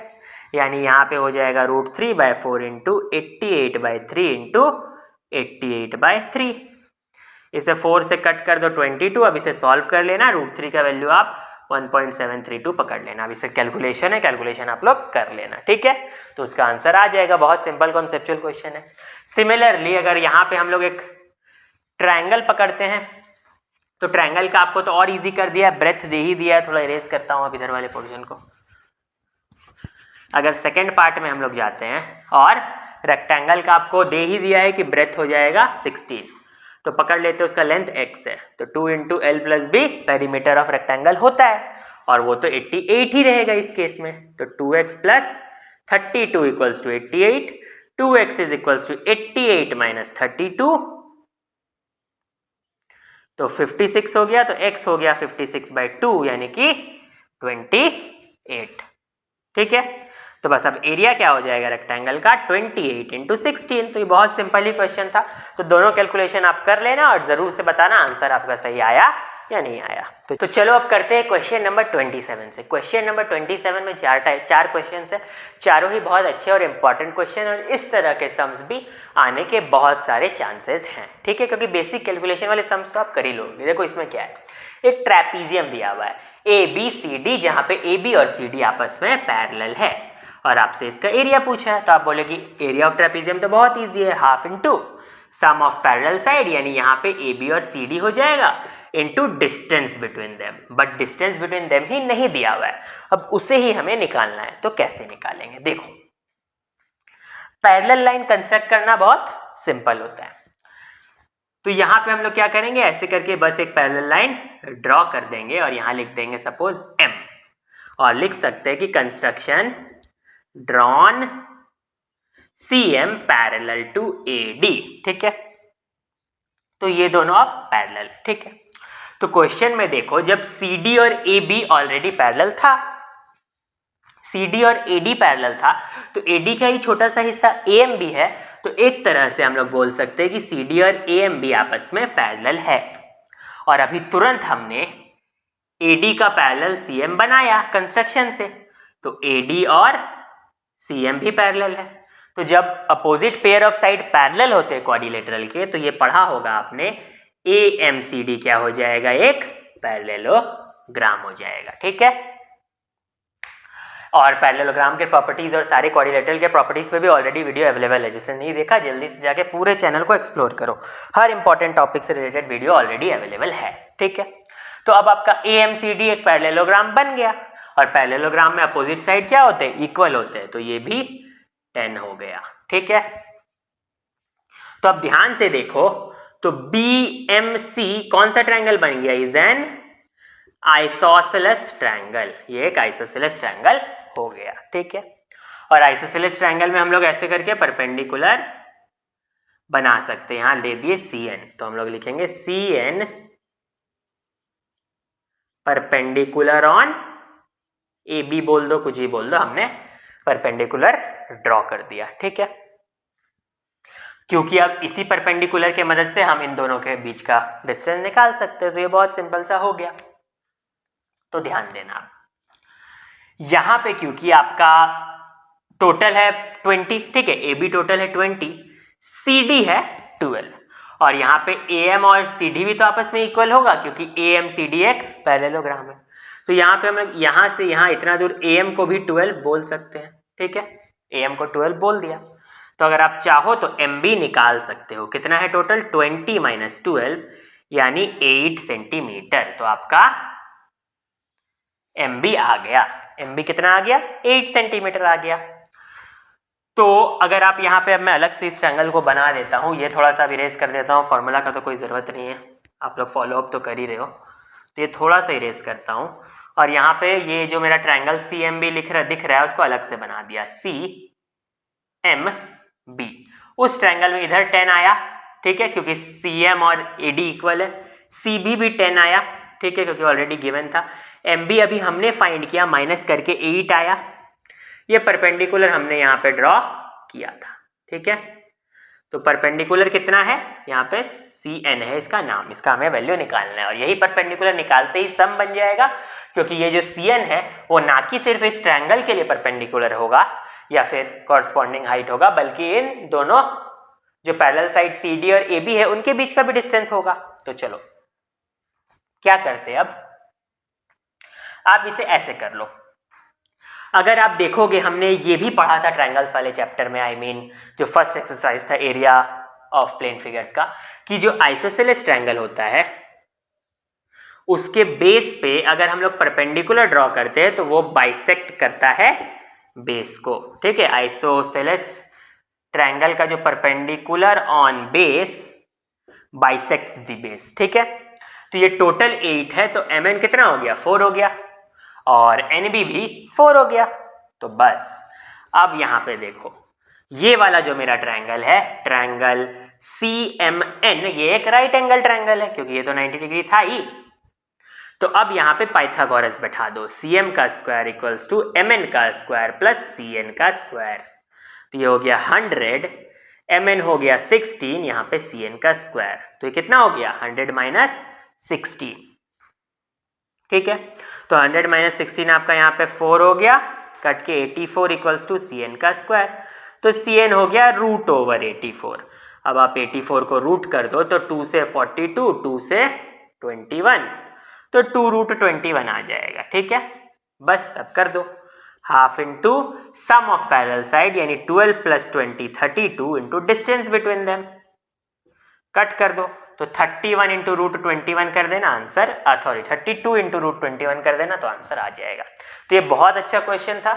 Speaker 1: यानी यहाँ पे हो जाएगा √3/4 इंटू 88/3 इंटू 88/3। इसे 4 से कट कर दो 22। अब इसे सॉल्व कर लेना, √3 का वैल्यू आप 1.732 पकड़ लेना। अब इसे कैलकुलेशन है, कैलकुलेशन आप लोग कर लेना। ठीक है, तो उसका आंसर आ जाएगा। बहुत सिंपल कॉन्सेप्चुअल क्वेश्चन है। सिमिलरली अगर यहाँ पे हम लोग एक ट्रायंगल पकड़ते हैं, तो ट्रायंगल का आपको तो और इजी कर दिया, ब्रेथ दे ही दिया है। थोड़ा इरेज करता हूँ अब इधर वाले पोर्शन को। अगर सेकेंड पार्ट में हम लोग जाते हैं और रेक्टेंगल का आपको दे ही दिया है कि ब्रेथ हो जाएगा 16, तो पकड़ लेते हैं उसका लेंथ x है, तो 2 into L plus B perimeter of rectangle होता है, और वो तो 88 ही रहेगा इस केस में। तो 2x plus 32 equals to 88, 2x is equals to 88 minus 32, तो 56 हो गया, तो x हो गया 56/2 यानी कि 28। ठीक है, तो बस अब एरिया क्या हो जाएगा रेक्टेंगल का 28 इंटू 16। तो ये बहुत सिंपल ही क्वेश्चन था। तो दोनों कैलकुलेशन आप कर लेना और जरूर से बताना आंसर आपका सही आया या नहीं आया। तो चलो अब करते हैं क्वेश्चन नंबर 27 से। क्वेश्चन नंबर 27 में चार क्वेश्चन है, चारों ही बहुत अच्छे और इंपॉर्टेंट क्वेश्चन, और इस तरह के सम्स भी आने के बहुत सारे चांसेस हैं। ठीक है, क्योंकि बेसिक कैलकुलेशन वाले सम्स तो आप कर ही लोगे। देखो इसमें क्या है, एक ट्रेपीजियम दिया हुआ है ABCD, जहाँ पे AB और CD आपस में पैरेलल है, और आपसे इसका एरिया पूछा है। तो आप बोले कि एरिया ऑफ ट्रेपीजियम तो बहुत ईजी है, half into sum of parallel side, यानी यहाँ पे AB और CD हो जाएगा, into distance between them. But distance between them ही नहीं दिया हुआ है, अब उसे ही हमें निकालना है। तो कैसे निकालेंगे, देखो पैरेलल लाइन कंस्ट्रक्ट करना बहुत सिंपल होता है। तो यहाँ पे हम लोग क्या करेंगे, ऐसे करके बस एक पैरेलल लाइन ड्रॉ कर देंगे और यहाँ लिख देंगे सपोज M, और लिख सकते हैं कि construction drawn CM parallel to AD, ठीक है। तो ये दोनों अब पैरेलल, ठीक है। तो क्वेश्चन में देखो, जब CD और AB ऑलरेडी पैरेलल था, CD और AD पैरेलल था, तो AD का ही छोटा सा हिस्सा AM भी है, तो एक तरह से हम लोग बोल सकते हैं कि CD और AM भी आपस में पैरेलल है। और अभी तुरंत हमने AD का पैरेलल CM बनाया कंस्ट्रक्शन से, तो AD और CM भी पैरेलल है। तो जब opposite pair of side parallel होते हैं क्वाड्रिलेटरल के, तो ये पढ़ा होगा आपने, AMCD क्या हो जाएगा, एक पैरेललोग्राम हो जाएगा, ठीक है। और पैरेललोग्राम के प्रॉपर्टीज और सारे क्वाड्रिलेटरल के प्रॉपर्टीज पे भी ऑलरेडी वीडियो अवेलेबल है, जिसने नहीं देखा जल्दी से जाके पूरे चैनल को एक्सप्लोर करो, हर इंपॉर्टेंट टॉपिक से रिलेटेड वीडियो ऑलरेडी अवेलेबल है, ठीक है। तो अब आपका AMCD एक पैरेललोग्राम बन गया, और पैरेललोग्राम में अपोजिट साइड क्या होते हैं, इक्वल होते हैं, तो ये भी 10 हो गया, ठीक है। तो अब ध्यान से देखो, तो BMC कौन सा ट्रायंगल बन गया, इज एन आइसोसेलेस ट्रायंगल, ये एक आइसोसेलेस ट्रायंगल हो गया, ठीक है। और आइसोसेलेस ट्रायंगल में हम लोग ऐसे करके परपेंडिकुलर बना सकते हैं, यहां ले दिए CN, तो हम लोग लिखेंगे CN परपेंडिकुलर ऑन AB, बोल दो कुछ ही बोल दो, हमने परपेंडिकुलर ड्रॉ कर दिया, ठीक है। क्योंकि अब इसी परपेंडिकुलर के मदद से हम इन दोनों के बीच का डिस्टेंस निकाल सकते हैं, तो ये बहुत सिंपल सा हो गया। तो ध्यान देना, यहां पे क्योंकि आपका टोटल है 20, ठीक है, AB टोटल है 20, CD है 12, और यहाँ पे AM और CD भी तो आपस में इक्वल होगा, क्योंकि AMCD एक पैरेललोग्राम है। तो यहाँ पे हम लोग यहाँ से यहाँ इतना दूर AM को भी 12 बोल सकते हैं, ठीक है, AM को 12 बोल दिया। तो अगर आप चाहो तो MB निकाल सकते हो, कितना है टोटल, 20 - 12 यानी 8 सेंटीमीटर। तो आपका MB आ गया, MB कितना आ गया, 8 सेंटीमीटर आ गया। तो अगर आप यहाँ पे, अब मैं अलग से इस ट्रायंगल को बना देता हूँ, ये थोड़ा सा इरेज कर देता हूँ, फॉर्मूला का तो कोई ज़रूरत नहीं है, आप लोग फॉलो अप तो कर ही रहे हो, तो ये थोड़ा सा इरेज करता हूँ, और यहाँ पे ये जो मेरा ट्रायंगल CMB दिख रहा है, उसको अलग से बना दिया, CMB। उस ट्रायंगल में इधर 10 आया, ठीक है, क्योंकि CM और AD इक्वल है, CB भी 10 आया, ठीक है, क्योंकि ऑलरेडी गिवन था। MB अभी हमने फाइंड किया, माइनस करके 8 आया, ये परपेंडिकुलर हमने यहाँ पे ड्रॉ किया था, ठीक है। तो परपेंडिकुलर कितना है, यहाँ पे CN है इसका नाम, इसका हमें वैल्यू निकालना है, और यही परपेंडिकुलर निकालते ही सम बन जाएगा, क्योंकि ये जो CN है वो ना कि सिर्फ इस ट्रायंगल के लिए परपेंडिकुलर होगा या फिर कॉरस्पॉन्डिंग हाइट होगा, बल्कि इन दोनों जो पैरेलल साइड CD और AB है उनके बीच का भी डिस्टेंस होगा। तो चलो क्या करते हैं, अब आप इसे ऐसे कर लो। अगर आप देखोगे, हमने ये भी पढ़ा था ट्रायंगल्स वाले चैप्टर में, आई मीन जो फर्स्ट एक्सरसाइज था एरिया ऑफ प्लेन फिगर्स का, कि जो आइसोसेलेस ट्रायंगल होता है उसके बेस पे अगर हम लोग परपेंडिकुलर ड्रॉ करते हैं तो वो बाइसेक्ट करता है बेस को, ठीक है। आइसोसेलेस ट्रायंगल का जो perpendicular on base bisects the base, ठीक है। तो ये टोटल 8 है, तो MN कितना हो गया, 4 हो गया, और NB भी 4 हो गया। तो बस अब यहां पे देखो, ये वाला जो मेरा ट्रायंगल है, ट्रायंगल CMN, ये एक राइट एंगल ट्रायंगल है, क्योंकि ये तो 90 डिग्री था ही। तो अब यहाँ पे पाइथागोरस बैठा दो, CM का स्क्वायर इक्वल्स टू MN का स्क्वायर प्लस CN का स्क्वायर, तो ये हो गया 100, MN हो गया 16, यहाँ पे CN का स्क्वायर, तो ये कितना हो गया, 100 - 16, ठीक है। तो 100 - 16 आपका यहाँ पे 4 हो गया, कट के 84 इक्वल्स टू CN का स्क्वायर, तो CN हो गया √/84। अब आप 84 को रूट कर दो, तो 2 से 42, 2 से 21, तो 2√21 आ जाएगा, ठीक है। बस अब कर दो, half into sum of parallel side, यानी 12 + 20 32 into distance between them, cut कर दो, तो 31 इंटू √21 कर देना आंसर, सॉरी 32 इंटू √21 कर देना, तो आंसर आ जाएगा। तो ये बहुत अच्छा क्वेश्चन था।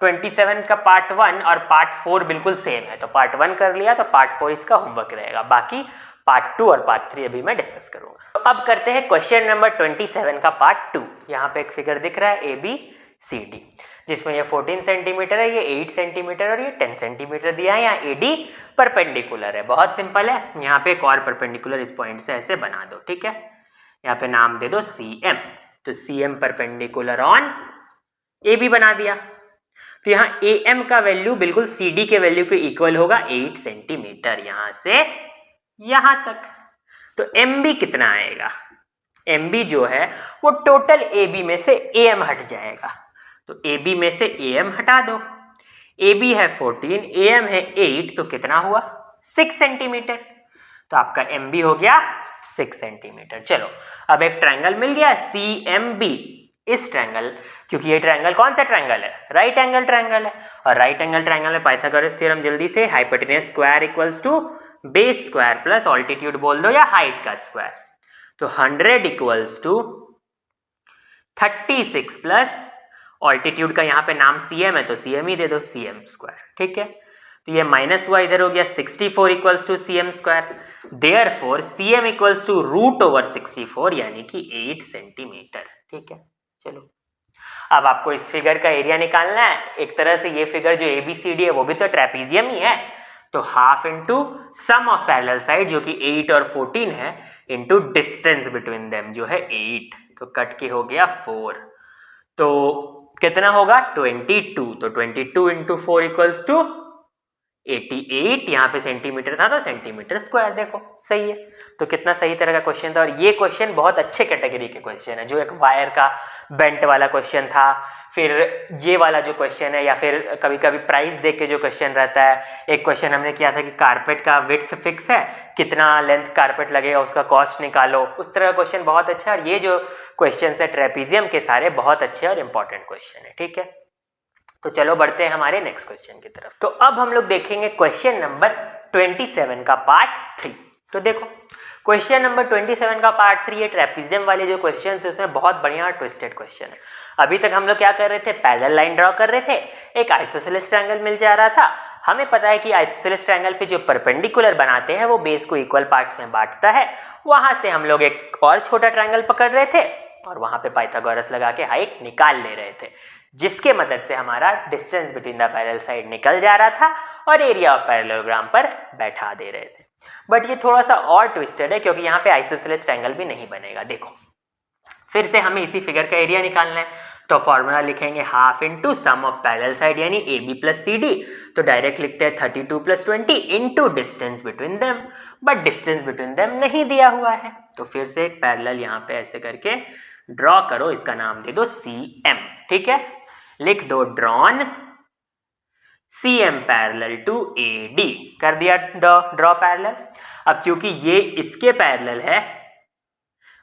Speaker 1: 27 का पार्ट 1 और पार्ट 4 बिल्कुल सेम है, तो पार्ट 1 कर लिया, तो पार्ट 4 इसका होमवर्क रहेगा, बाकी पार्ट 2 और पार्ट 3 अभी मैं डिस्कस करूंगा। तो अब करते हैं क्वेश्चन नंबर 27 का पार्ट 2। यहाँ पे एक फिगर दिख रहा है AB CD, जिसमें ये 14 सेंटीमीटर है, ये 8 सेंटीमीटर और ये 10 सेंटीमीटर दिया है। यहाँ AD परपेंडिकुलर है, बहुत सिंपल है। यहाँ पे एक और परपेंडिकुलर इस पॉइंट से ऐसे बना दो, ठीक है। यहाँ पे नाम दे दो CM, तो CM परपेंडिकुलर ऑन AB बना दिया। तो यहाँ AM का वैल्यू बिल्कुल CD के वैल्यू के इक्वल होगा 8 सेंटीमीटर, यहाँ से यहाँ तक। तो MB कितना आएगा? MB जो है वो टोटल AB में से AM हट जाएगा, तो AB में से AM हटा दो। AB है 14, AM है 8, तो कितना हुआ? 6 सेंटीमीटर। तो आपका MB हो गया 6 सेंटीमीटर। चलो अब एक ट्रायंगल मिल गया CMB। इस ट्रायंगल, क्योंकि ये ट्रायंगल कौन सा ट्रायंगल है? राइट एंगल ट्रायंगल है, और राइट एंगल ट्रायंगल में पाइथागोरस थ्योरम जल्दी से, hypotenuse square equals to base square plus altitude बोल दो या हाइट का स्क्वायर। तो 100 इक्वल्स टू 36 प्लस ऑल्टीट्यूड का यहाँ पे नाम CM है तो CM ही दे दो, CM स्क्वायर, ठीक है। तो ये माइनस हुआ, इधर हो गया 64 equals to CM square. Therefore CM equals to √64 यानी कि 8 सेंटीमीटर, ठीक है। चलो अब आपको इस फिगर का एरिया निकालना है। एक तरह से ये फिगर जो ABCD है वो भी तो ट्रेपीजियम ही है, तो half into sum of parallel side जो कि 8 और 14 है इंटू डिस्टेंस बिटवीन देम जो है 8, तो कट के हो गया 4, तो कितना होगा? 22, तो 22 इंटू 4 इक्वल्स टू 88। यहाँ पे सेंटीमीटर था तो सेंटीमीटर स्क्वायर, देखो सही है। तो कितना सही तरह का क्वेश्चन था, और ये क्वेश्चन बहुत अच्छे कैटेगरी के क्वेश्चन है। जो एक वायर का बेंट वाला क्वेश्चन था, फिर ये वाला जो क्वेश्चन है, या फिर कभी कभी प्राइस देख के जो क्वेश्चन रहता है। एक क्वेश्चन हमने किया था कि कारपेट का विड्थ फिक्स है, कितना लेंथ कारपेट लगेगा उसका कॉस्ट निकालो, उस तरह का क्वेश्चन बहुत अच्छा है। और ये जो क्वेश्चन है ट्रेपीजियम के सारे बहुत अच्छे और इंपॉर्टेंट क्वेश्चन है, ठीक है। तो चलो बढ़ते हैं हमारे नेक्स्ट क्वेश्चन की तरफ। तो अब हम लोग देखेंगे क्वेश्चन नंबर 27 का पार्ट 3। तो देखो क्वेश्चन नंबर 27 का पार्ट 3, ये ट्रेपीजियम वाले जो क्वेश्चन थे उसमें बहुत बढ़िया ट्विस्टेड क्वेश्चन है। अभी तक हम लोग क्या कर रहे थे? पैरेलल लाइन ड्रॉ कर रहे थे, एक आइसोसेलेस ट्रायंगल मिल जा रहा था। हमें पता है कि आइसोसेलेस ट्रायंगल पे जो परपेंडिकुलर बनाते हैं वो बेस को इक्वल पार्ट्स में बांटता है। वहां से हम लोग एक और छोटा ट्रायंगल पकड़ रहे थे और वहां पे पाइथागोरस लगा के हाइट निकाल ले रहे थे, जिसके मदद से हमारा distance between the parallel side निकल जा रहा था और एरिया ऑफ पैरेललोग्राम पर बैठा दे रहे थे। बट ये थोड़ा सा और ट्विस्टेड है क्योंकि यहाँ पे आइसोसेलेस ट्रायंगल भी नहीं बनेगा। देखो फिर से हमें इसी फिगर का एरिया निकालना है, तो फॉर्मूला लिखेंगे half into sum of parallel side यानी AB प्लस CD। तो डायरेक्ट लिखते हैं 32 plus 20 into distance between them, but distance between them नहीं दिया हुआ है। तो फिर से एक पैरेलल यहाँ पे ऐसे करके ड्रॉ करो, इसका नाम दे दो CM, ठीक है। लिख दो drawn CM parallel to AD, कर दिया ड्रॉ पैरेलल। अब क्योंकि ये इसके पैरेलल है,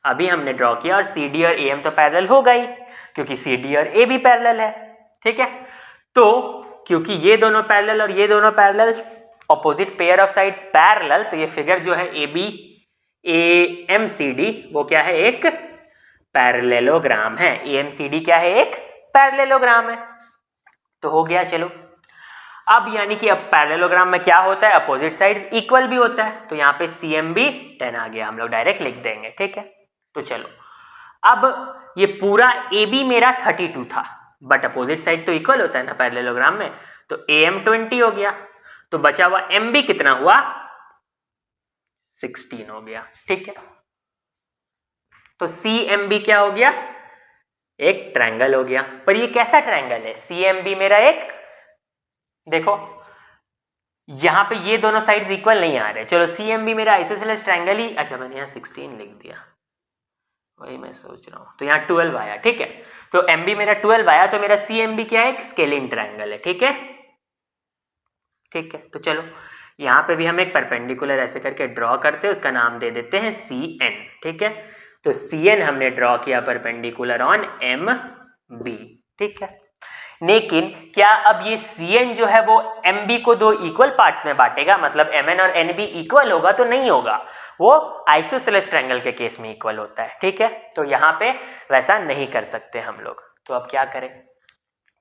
Speaker 1: अभी हमने ड्रॉ किया, और CD और AM तो पैरेलल हो गई क्योंकि CD और AB पैरेलल है, ठीक है। तो क्योंकि ये दोनों पैरेलल और ये दोनों parallel, opposite pair of sides parallel, तो ये फिगर जो है AMCD वो क्या है? एक पैरेललोग्राम है। AMCD क्या है? एक पैरेललोग्राम है। तो हो गया। चलो अब यानी कि अब पैरेललोग्राम में क्या होता है? अपोजिट साइड्स इक्वल भी होता है, तो यहाँ पे CM भी 10 आ गया, हम लोग डायरेक्ट लिख देंगे, ठीक है। तो चलो अब ये पूरा AB मेरा 32 था, बट अपोजिट साइड तो इक्वल होता है ना पैरेललोग्राम में, तो AM 20 हो गया, तो बचा हुआ MB कितना हुआ? 16 हो गया, ठीक है। तो CMB क्या हो गया? एक ट्रायंगल हो गया। पर ये कैसा ट्रायंगल है? CMB मेरा एक, देखो यहां पे ये दोनों साइड्स इक्वल नहीं आ रहे। चलो CMB मेरा आइसोसेलेस ट्रायंगल ही, अच्छा मैंने यहाँ 16 लिख दिया, वही मैं सोच रहा हूं, तो यहाँ 12 आया, ठीक है। तो MB मेरा 12 आया, तो मेरा CMB क्या है? एक स्केलिन ट्रायंगल है, ठीक है, ठीक है। तो चलो यहाँ पे भी हम एक परपेंडिकुलर ऐसे करके ड्रॉ करते हैं, उसका नाम दे देते हैं CN, ठीक है। तो CN हमने ड्रॉ किया परपेंडिकुलर ऑन MB, ठीक है। लेकिन क्या अब ये CN जो है वो MB को दो इक्वल पार्ट्स में बांटेगा? मतलब MN और NB इक्वल होगा? तो नहीं होगा, वो आइसोसेलेस ट्रायंगल के केस में इक्वल होता है, ठीक है। तो यहाँ पे वैसा नहीं कर सकते हम लोग। तो अब क्या करें?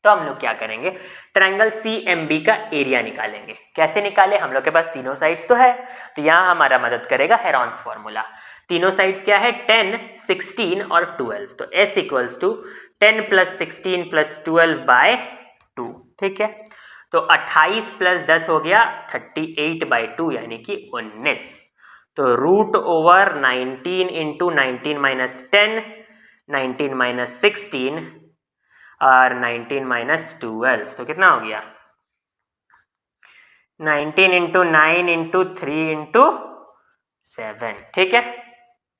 Speaker 1: तो हम लोग क्या करेंगे? ट्रायंगल CMB का एरिया निकालेंगे। कैसे निकाले? हम लोग के पास तीनों साइड्स तो है, तो यहाँ हमारा मदद करेगा हेरॉन्स फॉर्मूला। तीनों साइड्स क्या है? 10, 16 और 12। तो S इक्वल्स टू 10 + 16 + 12/2, ठीक है। तो 28 + 10 हो गया 38/2 यानी कि 19। तो √19 × 19 - 10, 19 - 16 और 19 - 12, तो कितना हो गया 19 × 9 × 3 × 7, ठीक है,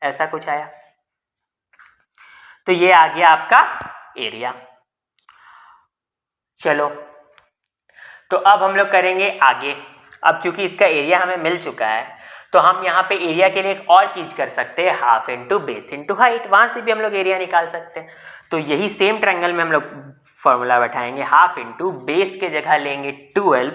Speaker 1: ऐसा कुछ आया। तो ये आ गया आपका एरिया। चलो, तो अब हम लोग करेंगे आगे। अब क्योंकि इसका एरिया हमें मिल चुका है, तो हम यहाँ पे एरिया के लिए एक और चीज कर सकते हैं, half into base into height. वहां से भी हम लोग एरिया निकाल सकते हैं। तो यही सेम ट्रायंगल में हम लोग फॉर्मूला बैठाएंगे, हाफ इंटू बेस के जगह लेंगे 12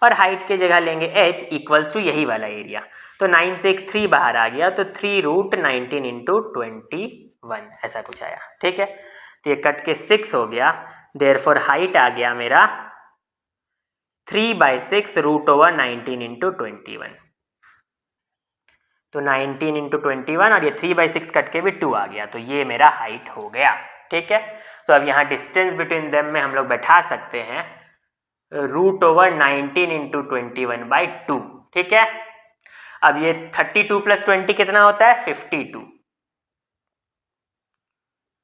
Speaker 1: और हाइट के जगह लेंगे h इक्वल्स टू यही वाला एरिया। तो 9 से एक 3 बाहर आ गया, तो 3√19 × 21 ऐसा कुछ आया, ठीक है। तो ये कट के 6 हो गया, देयरफॉर हाइट आ गया मेरा 3/6 √19 × 21। तो 19 × 21 और ये 3/6 कट के भी 2 आ गया, तो ये मेरा हाइट हो गया, ठीक है। तो अब यहाँ डिस्टेंस बिटवीन देम में हम लोग बैठा सकते हैं √19 × 21/2, ठीक है। अब ये 32 + 20 कितना होता है 52,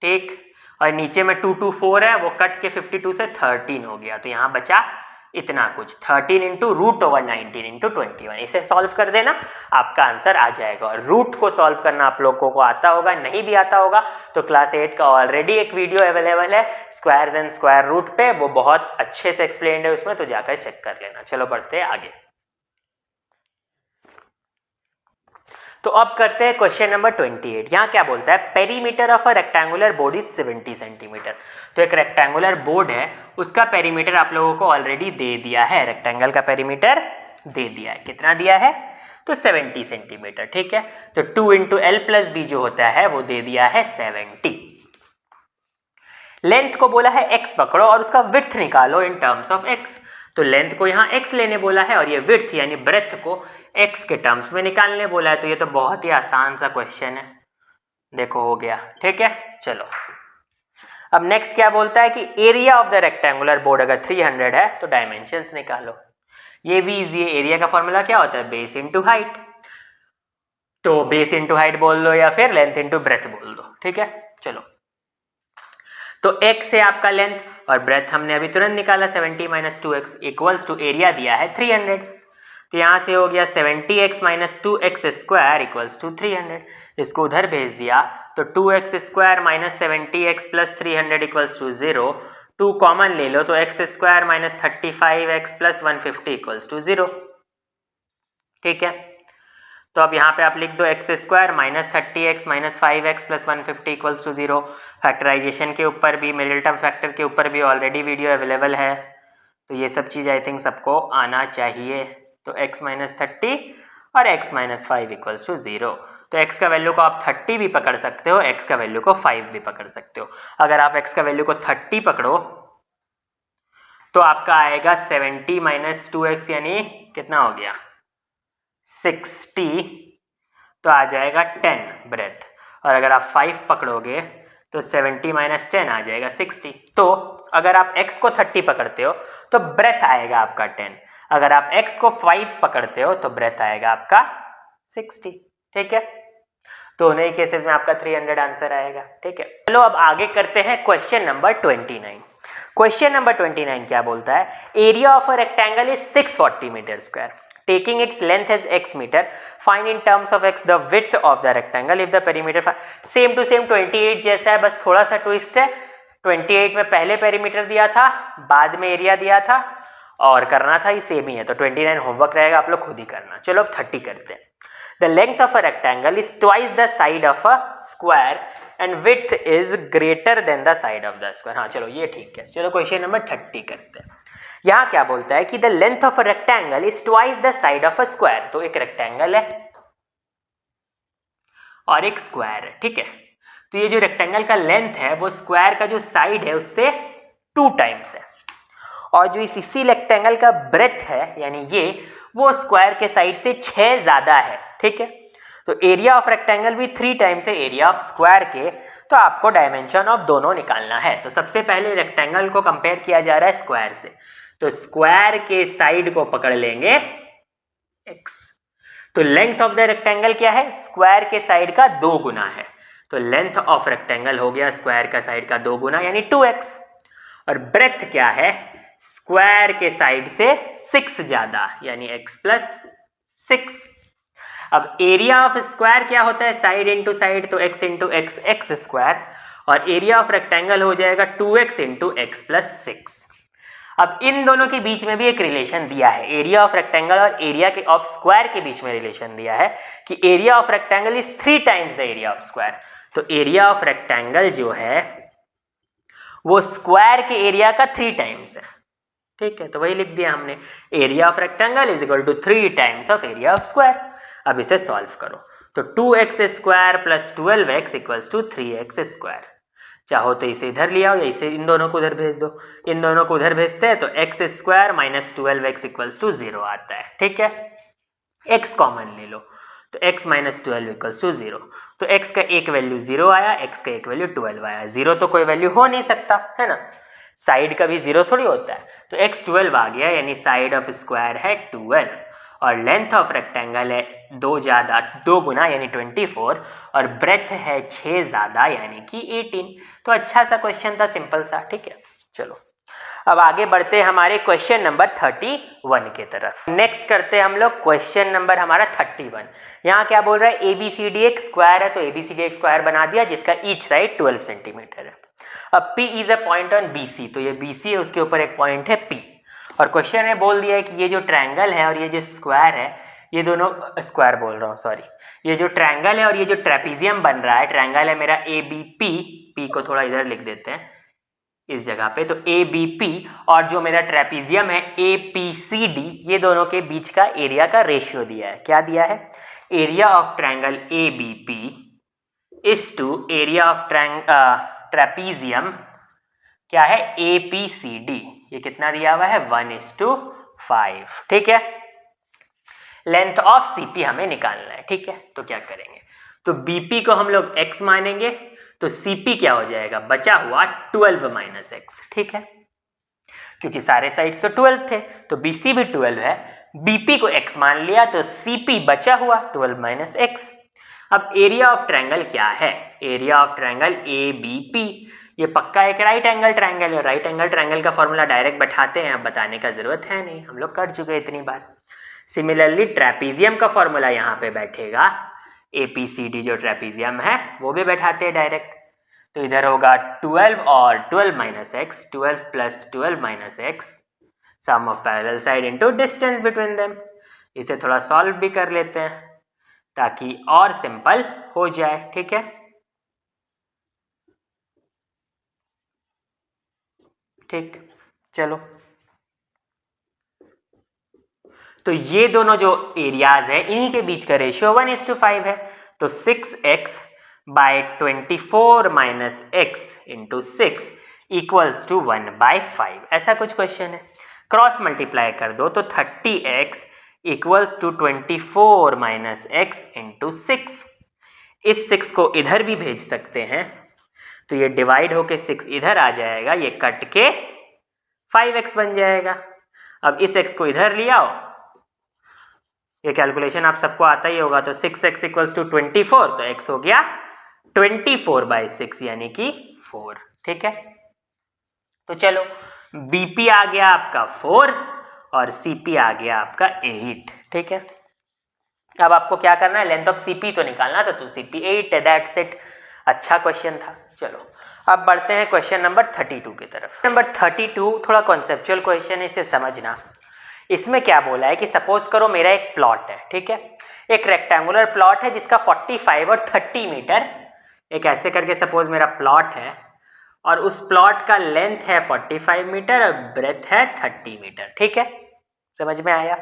Speaker 1: ठीक। और नीचे में 2 2 4 है, वो कट के 52 से 13 हो गया, तो यहाँ बचा इतना कुछ 13 × √19 × 21। इसे सॉल्व कर देना, आपका आंसर आ जाएगा। और रूट को सॉल्व करना आप लोगों को आता होगा, नहीं भी आता होगा तो क्लास 8 का ऑलरेडी एक वीडियो अवेलेबल है स्क्वायर्स एंड स्क्वायर रूट पे, वो बहुत अच्छे से एक्सप्लेन्ड है उसमें, तो जाकर चेक कर लेना। चलो बढ़ते हैं आगे। तो अब करते हैं क्वेश्चन नंबर 28। यहाँ क्या बोलता है, perimeter of a rectangular board is 70 centimetre. तो एक रेक्टेंगुलर बोर्ड है, उसका पेरीमीटर आप लोगों को ऑलरेडी दे दिया है, रेक्टेंगल का पेरीमीटर दे दिया है। कितना दिया है, तो 70 सेंटीमीटर, ठीक है। तो 2 × L + B जो होता है वो दे दिया है 70। लेंथ को बोला है x पकड़ो और उसका विड्थ निकालो इन टर्म्स ऑफ x। तो लेंथ को यहाँ x लेने बोला है और ये विड्थ यानी ब्रेथ को x के टर्म्स में निकालने बोला है। तो ये तो बहुत ही आसान सा क्वेश्चन है, देखो हो गया, ठीक है। चलो, अब नेक्स्ट क्या बोलता है कि area of the rectangular board अगर 300 है तो डायमेंशंस निकालो। ये भी इजी है, एरिया का फॉर्मूला क्या होता है, बेस इंटू हाइट। तो बेस इंटू हाइट बोल दो या फिर लेंथ इंटू ब्रेथ बोल दो, ठीक है। चलो, तो x है आपका लेंथ और ब्रेथ हमने अभी तुरंत निकाला 70 - 2x इक्वल्स टू एरिया दिया है 300। तो यहाँ से हो गया 70x - 2x² इक्वल्स टू 300। इसको उधर भेज दिया तो 2x² - 70x + 300 equals to 0। 2 common ले लो तो x² - 35x + 150 इक्वल्स टू 0, ठीक है। तो अब यहाँ पे आप लिख दो x² - 30x - 5x + 150 equals to 0। Factorisation के ऊपर भी, मिडिल टर्म फैक्टर के ऊपर भी ऑलरेडी वीडियो अवेलेबल है, तो ये सब चीज़ आई थिंक सबको आना चाहिए। तो x - 30 और x - 5 इक्वल्स टू 0। तो x का वैल्यू को आप 30 भी पकड़ सकते हो, x का वैल्यू को 5 भी पकड़ सकते हो। अगर आप x का वैल्यू को 30 पकड़ो तो आपका आएगा 70 - 2x यानी कितना हो गया 60, तो आ जाएगा 10 ब्रेथ। और अगर आप 5 पकड़ोगे तो 70 - 10 आ जाएगा 60। तो अगर आप x को 30 पकड़ते हो तो ब्रेथ आएगा आपका 10, अगर आप x को 5 पकड़ते हो तो ब्रेथ आएगा आपका 60, ठीक है। दोनों ही केसेस में आपका 300 आंसर आएगा, ठीक है। चलो अब आगे करते हैं क्वेश्चन नंबर 29। क्वेश्चन नंबर 29 क्या बोलता है, area of a rectangle is 640 metre square, taking its length as x meter, find in terms of x the width of the rectangle if the perimeter। Same to same 28 जैसा है, बस थोड़ा सा twist है। 28 में पहले पेरीमीटर दिया था, बाद में एरिया दिया था और करना था ही सेम ही है। तो 29 होमवर्क रहेगा, आप लोग खुद ही करना। चलो अब 30 करते हैं। The length of a rectangle is twice the side of a square and width is greater than the side of the square. हाँ चलो ये ठीक है। चलो क्वेश्चन नंबर 30 करते हैं। यहाँ क्या बोलता है कि the length of a rectangle is twice the side of a square. तो एक रेक्टेंगल है और एक स्क्वायर है, ठीक है। तो ये जो रेक्टेंगल का लेंथ है वो स्क्वायर का जो साइड है उससे 2 टाइम्स है, और जो इसी रेक्टेंगल का ब्रेथ है यानी ये, वो स्क्वायर के साइड से 6 ज्यादा है, ठीक है। तो एरिया ऑफ रेक्टेंगल भी 3 टाइम्स है एरिया ऑफ स्क्वायर के, तो आपको डायमेंशन ऑफ दोनों निकालना है। तो सबसे पहले रेक्टेंगल को कंपेयर किया जा रहा है स्क्वायर से, तो स्क्वायर के साइड को पकड़ लेंगे x। तो लेंथ ऑफ द रेक्टेंगल क्या है, स्क्वायर के साइड का 2 गुना है, तो लेंथ ऑफ रेक्टेंगल हो गया स्क्वायर का साइड का 2 गुना यानी 2x। और ब्रेथ क्या है, स्क्वायर के साइड से 6 ज्यादा यानी x प्लस 6। अब एरिया ऑफ स्क्वायर क्या होता है, साइड इंटू साइड, तो x into x x square, और एरिया ऑफ रेक्टेंगल हो जाएगा 2x इंटू एक्स प्लस 6। अब इन दोनों के बीच में भी एक रिलेशन दिया है, एरिया ऑफ रेक्टेंगल और एरिया के ऑफ स्क्वायर के बीच में रिलेशन दिया है कि area of rectangle is 3 times the area of square. तो एरिया ऑफ रेक्टेंगल जो है वो स्क्वायर के एरिया का 3 टाइम्स है, ठीक है। तो वही लिख दिया हमने, area of rectangle is equal to 3 times of area of square. अब इसे सॉल्व करो, तो 2x square plus 12x equals to 3x square. चाहो तो इसे इधर ले आओ या इसे इन दोनों को उधर भेज दो, इन दोनों को उधर भेजते हैं तो x square minus 12x equals to 0 आता है, ठीक है। x कॉमन ले लो, तो x माइनस 12 इक्वल्स टू 0, तो x का एक वैल्यू 0 आया, x का एक वैल्यू 12 आया। 0 तो कोई वैल्यू हो नहीं सकता है ना, साइड का भी 0 थोड़ी होता है, तो x 12 आ गया यानी साइड ऑफ स्क्वायर है 12, और लेंथ ऑफ रेक्टेंगल है 2 गुना यानी 24, और ब्रेथ है 6 ज्यादा यानी कि 18। तो अच्छा सा क्वेश्चन था, सिंपल सा, ठीक है। चलो अब आगे बढ़ते हैं हमारे क्वेश्चन नंबर 31 के तरफ। नेक्स्ट करते हैं हम लोग क्वेश्चन नंबर हमारा 31। यहाँ क्या बोल रहा है, ABCD एक स्क्वायर है, तो ABCD एक स्क्वायर बना दिया जिसका ईच साइड 12 सेंटीमीटर है। अब P is a point on BC, तो ये BC है, उसके ऊपर एक पॉइंट है P, और क्वेश्चन में बोल दिया है कि ये जो ट्रायंगल है और ये जो स्क्वायर है, ये दोनों स्क्वायर बोल रहा हूँ सॉरी, ये जो ट्रायंगल है और ये जो ट्रेपीजियम बन रहा है, ट्रायंगल है मेरा ABP, P को थोड़ा इधर लिख देते हैं इस जगह पे, तो ABP, और जो मेरा ट्रेपीजियम है APCD, ये दोनों के बीच का एरिया का रेशियो दिया है। क्या दिया है, area of triangle ABP is to area of trapezium क्या है APCD, ये कितना दिया हुआ है 1:5, ठीक है। लेंथ ऑफ CP हमें निकालना है, ठीक है। तो क्या करेंगे, तो BP को हम लोग x मानेंगे, तो CP क्या हो जाएगा, बचा हुआ 12 माइनस x, ठीक है, क्योंकि सारे साइड्स तो 12 थे, तो BC भी 12 है, BP को x मान लिया तो CP बचा हुआ 12 माइनस x। अब एरिया ऑफ ट्रायंगल क्या है, एरिया ऑफ ट्रायंगल ABP, ये पक्का एक राइट एंगल ट्रायंगल है, राइट एंगल ट्रायंगल का फॉर्मूला डायरेक्ट बैठाते हैं, अब बताने का जरूरत है नहीं, हम लोग कर चुके इतनी बार। सिमिलरली ट्रेपीजियम का फॉर्मूला यहाँ पे बैठेगा, APCD जो ट्रेपीजियम है वो भी बैठाते हैं डायरेक्ट, तो इधर होगा 12 और 12 माइनस एक्स, 12 प्लस 12 minus x, sum of parallel side into distance between them. इसे थोड़ा सॉल्व भी कर लेते हैं ताकि और सिंपल हो जाए, ठीक है। ठीक, चलो, तो ये दोनों जो एरियाज है इन्हीं के बीच का रेशियो 1:5 है, तो 6x by 24 minus x into 6 equals to 1/5, ऐसा कुछ क्वेश्चन है। क्रॉस मल्टीप्लाई कर दो तो 30x equals to 24 minus x into 6। इस 6 को इधर भी भेज सकते हैं, तो ये डिवाइड होके 6 इधर आ जाएगा, ये कट के 5x बन जाएगा। अब इस x को इधर ले आओ, ये कैलकुलेशन आप सबको आता ही होगा, तो 6x इक्वल्स टू 24, तो x हो गया 24/6 यानी कि 4, ठीक है। तो चलो BP आ गया आपका 4 और CP आ गया आपका 8, ठीक है। अब आपको क्या करना है, लेंथ ऑफ CP तो निकालना था, तो CP 8 है, दैट्स इट। अच्छा क्वेश्चन था। चलो अब बढ़ते हैं क्वेश्चन नंबर 32 की तरफ। नंबर 32 थोड़ा कॉन्सेप्चुअल क्वेश्चन है, इसे समझना। इसमें क्या बोला है कि सपोज करो मेरा एक प्लॉट है, ठीक है, एक रेक्टेंगुलर प्लॉट है जिसका 45 और 30 मीटर, एक ऐसे करके सपोज मेरा प्लॉट है, और उस प्लॉट का लेंथ है 45 मीटर और ब्रेथ है 30 मीटर, ठीक है, समझ में आया।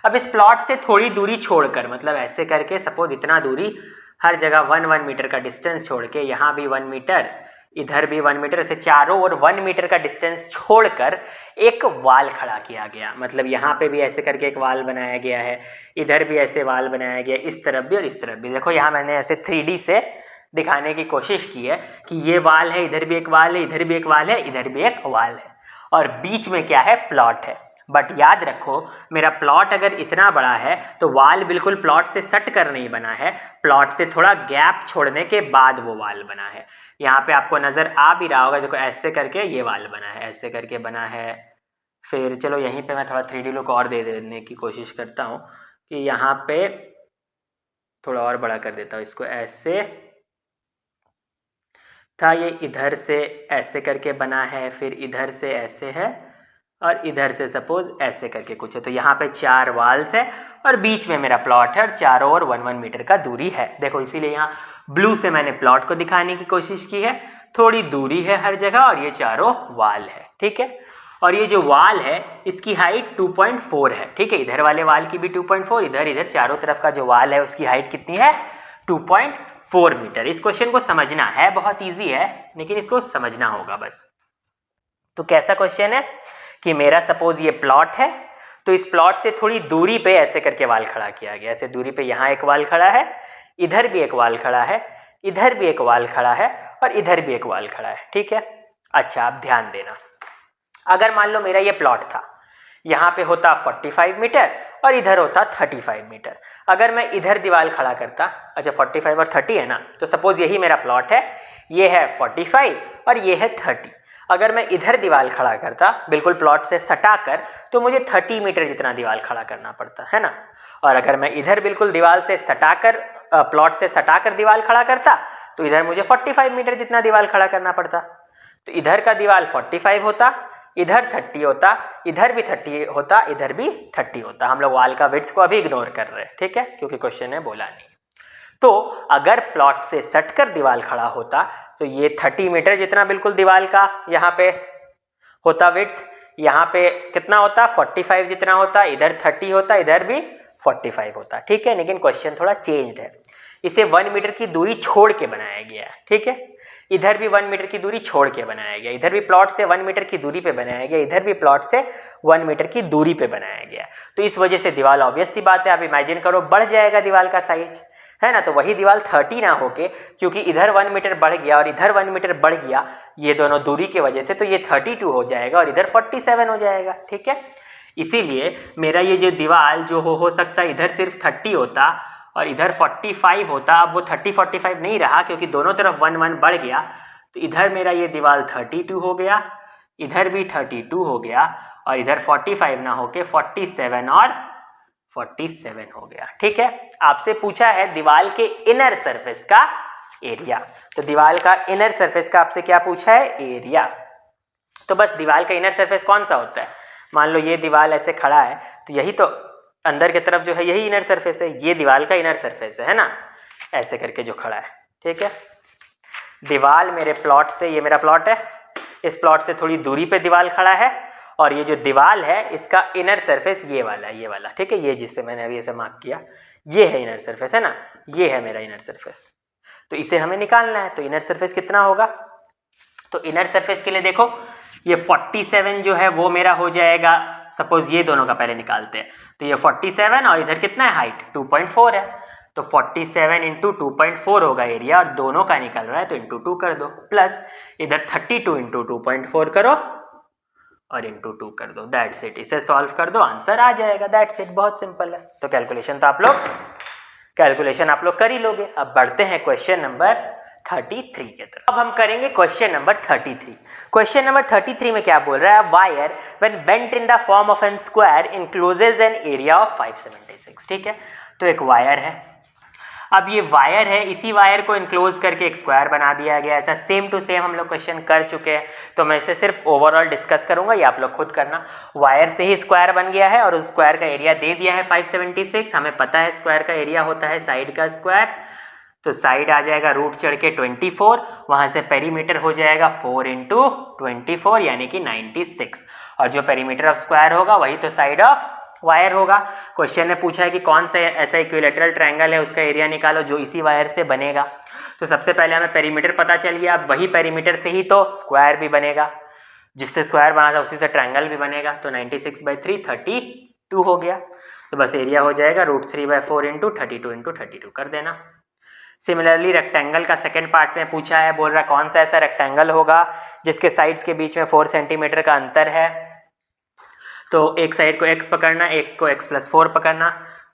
Speaker 1: अब इस प्लॉट से थोड़ी दूरी छोड़कर, मतलब ऐसे करके सपोज इतना दूरी, हर जगह 1 मीटर का डिस्टेंस छोड़ के, यहाँ भी 1 मीटर, इधर भी 1 मीटर, से चारों ओर 1 मीटर का डिस्टेंस छोड़कर एक वाल खड़ा किया गया। मतलब यहाँ पे भी ऐसे करके एक वाल बनाया गया है, इधर भी ऐसे वाल बनाया गया, इस तरफ भी और इस तरफ भी। देखो यहाँ मैंने ऐसे 3D से दिखाने की कोशिश की है कि ये वाल है, इधर भी एक वाल है, इधर भी एक वाल है, इधर भी एक वाल है, और बीच में क्या है, प्लॉट है। बट याद रखो, मेरा प्लॉट अगर इतना बड़ा है तो वाल बिल्कुल प्लॉट से सट कर नहीं बना है, प्लॉट से थोड़ा गैप छोड़ने के बाद वो वाल बना है। यहाँ पे आपको नज़र आ भी रहा होगा, देखो ऐसे करके ये वाल बना है, ऐसे करके बना है। फिर चलो यहीं पे मैं थोड़ा 3D लुक और दे देने की कोशिश करता हूँ कि यहाँ पे थोड़ा और बड़ा कर देता हूँ इसको, ऐसे था, ये इधर से ऐसे करके बना है, फिर इधर से ऐसे है, और इधर से सपोज ऐसे करके कुछ है। तो यहाँ पे 4 वाल्स है और बीच में मेरा प्लॉट है और चारों ओर 1-1 मीटर का दूरी है। देखो इसीलिए यहाँ ब्लू से मैंने प्लॉट को दिखाने की कोशिश की है, थोड़ी दूरी है हर जगह, और ये चारों वाल है, ठीक है। और ये जो वाल है इसकी हाइट 2.4 है, ठीक है। इधर वाले वाल की भी 2.4, इधर चारों तरफ का जो वाल है उसकी हाइट कितनी है, 2.4 मीटर। इस क्वेश्चन को समझना है, बहुत ईजी है, लेकिन इसको समझना होगा बस। तो कैसा क्वेश्चन है कि मेरा सपोज ये प्लॉट है, तो इस प्लॉट से थोड़ी दूरी पे ऐसे करके वाल खड़ा किया गया, ऐसे दूरी पे यहाँ एक वाल खड़ा है, इधर भी एक वाल खड़ा है, इधर भी एक वाल खड़ा है, और इधर भी एक वाल खड़ा है, ठीक है। अच्छा, आप ध्यान देना, अगर मान लो मेरा ये प्लॉट था, यहाँ पे होता 45 मीटर और इधर होता 35 मीटर। अगर मैं इधर दीवार खड़ा करता, अच्छा 45 और 30 है ना, तो सपोज यही मेरा प्लॉट है, ये है 45 और ये है 30। अगर मैं इधर दीवार खड़ा करता बिल्कुल प्लॉट से सटाकर, तो मुझे 30 मीटर जितना दीवार खड़ा करना पड़ता है ना। और अगर मैं इधर बिल्कुल दीवार से सटाकर, प्लॉट से सटाकर दीवार खड़ा करता, तो इधर मुझे 45 मीटर जितना दीवार खड़ा करना पड़ता। तो इधर का दीवार 45 होता, इधर 30 होता, इधर भी 30 होता, इधर भी 30 होता। हम लोग वाल का विड्थ को अभी इग्नोर कर रहे हैं, ठीक है, क्योंकि क्वेश्चन ने बोला नहीं। तो अगर प्लॉट से सटकर दीवार खड़ा होता, तो ये 30 मीटर जितना बिल्कुल दीवार का यहाँ पे होता विड्थ, यहाँ पे कितना होता, 45 जितना होता, इधर 30 होता, इधर भी 45 होता, ठीक है। लेकिन क्वेश्चन थोड़ा चेंज्ड है, इसे 1 मीटर की दूरी छोड़ के बनाया गया है, ठीक है। इधर भी 1 मीटर की दूरी छोड़ के बनाया गया, इधर भी प्लॉट से 1 मीटर की दूरी पे बनाया गया, इधर भी प्लॉट से 1 मीटर की दूरी पे बनाया गया। तो इस वजह से दीवार, ऑब्वियस सी बात है, आप इमेजिन करो, बढ़ जाएगा दीवार का साइज, है ना। तो वही दीवार 30 ना होके, क्योंकि इधर 1 मीटर बढ़ गया और इधर 1 मीटर बढ़ गया, ये दोनों दूरी की वजह से, तो ये 32 हो जाएगा और इधर 47 हो जाएगा, ठीक है। इसीलिए मेरा ये जो दीवार जो हो सकता है इधर सिर्फ 30 होता और इधर 45 होता। अब वो 30-45 नहीं रहा, क्योंकि दोनों तरफ 1-1 बढ़ गया, तो इधर मेरा ये दीवार 32 हो गया, इधर भी 32 हो गया, और इधर 45 ना होके 47 और 47 हो गया, ठीक है। आपसे पूछा है दीवार के इनर सरफेस का एरिया, तो दीवार का इनर सरफेस का आपसे क्या पूछा है, एरिया। तो बस दीवार का इनर सरफेस कौन सा होता है, मान लो ये दीवार ऐसे खड़ा है, तो यही तो अंदर की तरफ जो है यही इनर सरफेस है, ये दीवार का इनर सरफेस है ना, ऐसे करके जो खड़ा है, ठीक है। दीवार मेरे प्लॉट से, ये मेरा प्लॉट है, इस प्लॉट से थोड़ी दूरी पे दीवार खड़ा है, और ये जो दीवार है इसका इनर सरफेस ये वाला, ठीक है, ये जिससे मैंने अभी ऐसे मार्क किया, ये है इनर सरफेस, है ना, ये है मेरा इनर सरफेस। तो इसे हमें निकालना है, तो इनर सरफेस कितना होगा, तो इनर सरफेस के लिए देखो, ये 47 जो है वो मेरा हो जाएगा, सपोज ये दोनों का पहले निकालते हैं, तो ये 47 और इधर कितना है हाइट, 2.4 है, तो 47 इंटू 2.4 होगा एरिया, और दोनों का निकल रहा है तो इंटू 2 कर दो, प्लस इधर 32 इंटू 2.4 करो और इंटू 2 कर दो, दैट्स इट। इसे सॉल्व कर दो, आंसर आ जाएगा, दैट्स इट, बहुत सिंपल है। तो कैलकुलेशन आप लोग कर ही लोगे। अब बढ़ते हैं क्वेश्चन नंबर 33 के तरफ। अब हम करेंगे क्वेश्चन नंबर 33। क्वेश्चन नंबर 33 में क्या बोल रहा है, wire when bent in the form of an square encloses an area of 576, ठीक है। तो एक वायर है, अब ये वायर है, इसी वायर को इनक्लोज करके एक स्क्वायर बना दिया गया। ऐसा सेम टू सेम हम लोग क्वेश्चन कर चुके हैं, तो मैं इसे सिर्फ ओवरऑल डिस्कस करूंगा, ये आप लोग खुद करना। वायर से ही स्क्वायर बन गया है और उस स्क्वायर का एरिया दे दिया है 576। हमें पता है स्क्वायर का एरिया होता है साइड का स्क्वायर, तो साइड आ जाएगा रूट चढ़ के 24, वहां से पेरीमीटर हो जाएगा 4 इंटू 24 यानी कि 96, और जो पेरीमीटर ऑफ स्क्वायर होगा वही तो साइड ऑफ वायर होगा। क्वेश्चन ने पूछा है कि कौन सा ऐसा इक्विलैटरल ट्रायंगल है, उसका एरिया निकालो जो इसी वायर से बनेगा। तो सबसे पहले हमें पेरीमीटर पता चल गया, अब वही पेरीमीटर से ही तो स्क्वायर भी बनेगा, जिससे स्क्वायर बना था उसी से ट्रायंगल भी बनेगा। तो 96/3 32 हो गया, तो बस एरिया हो जाएगा √3/4 इंटू 32 इंटू 32 कर देना। सिमिलरली रेक्टेंगल का सेकंड पार्ट में पूछा है, बोल रहा कौन सा ऐसा रेक्टेंगल होगा जिसके साइड्स के बीच में 4 सेंटीमीटर का अंतर है। तो एक साइड को x पकड़ना, एक को x+4 पकड़ना,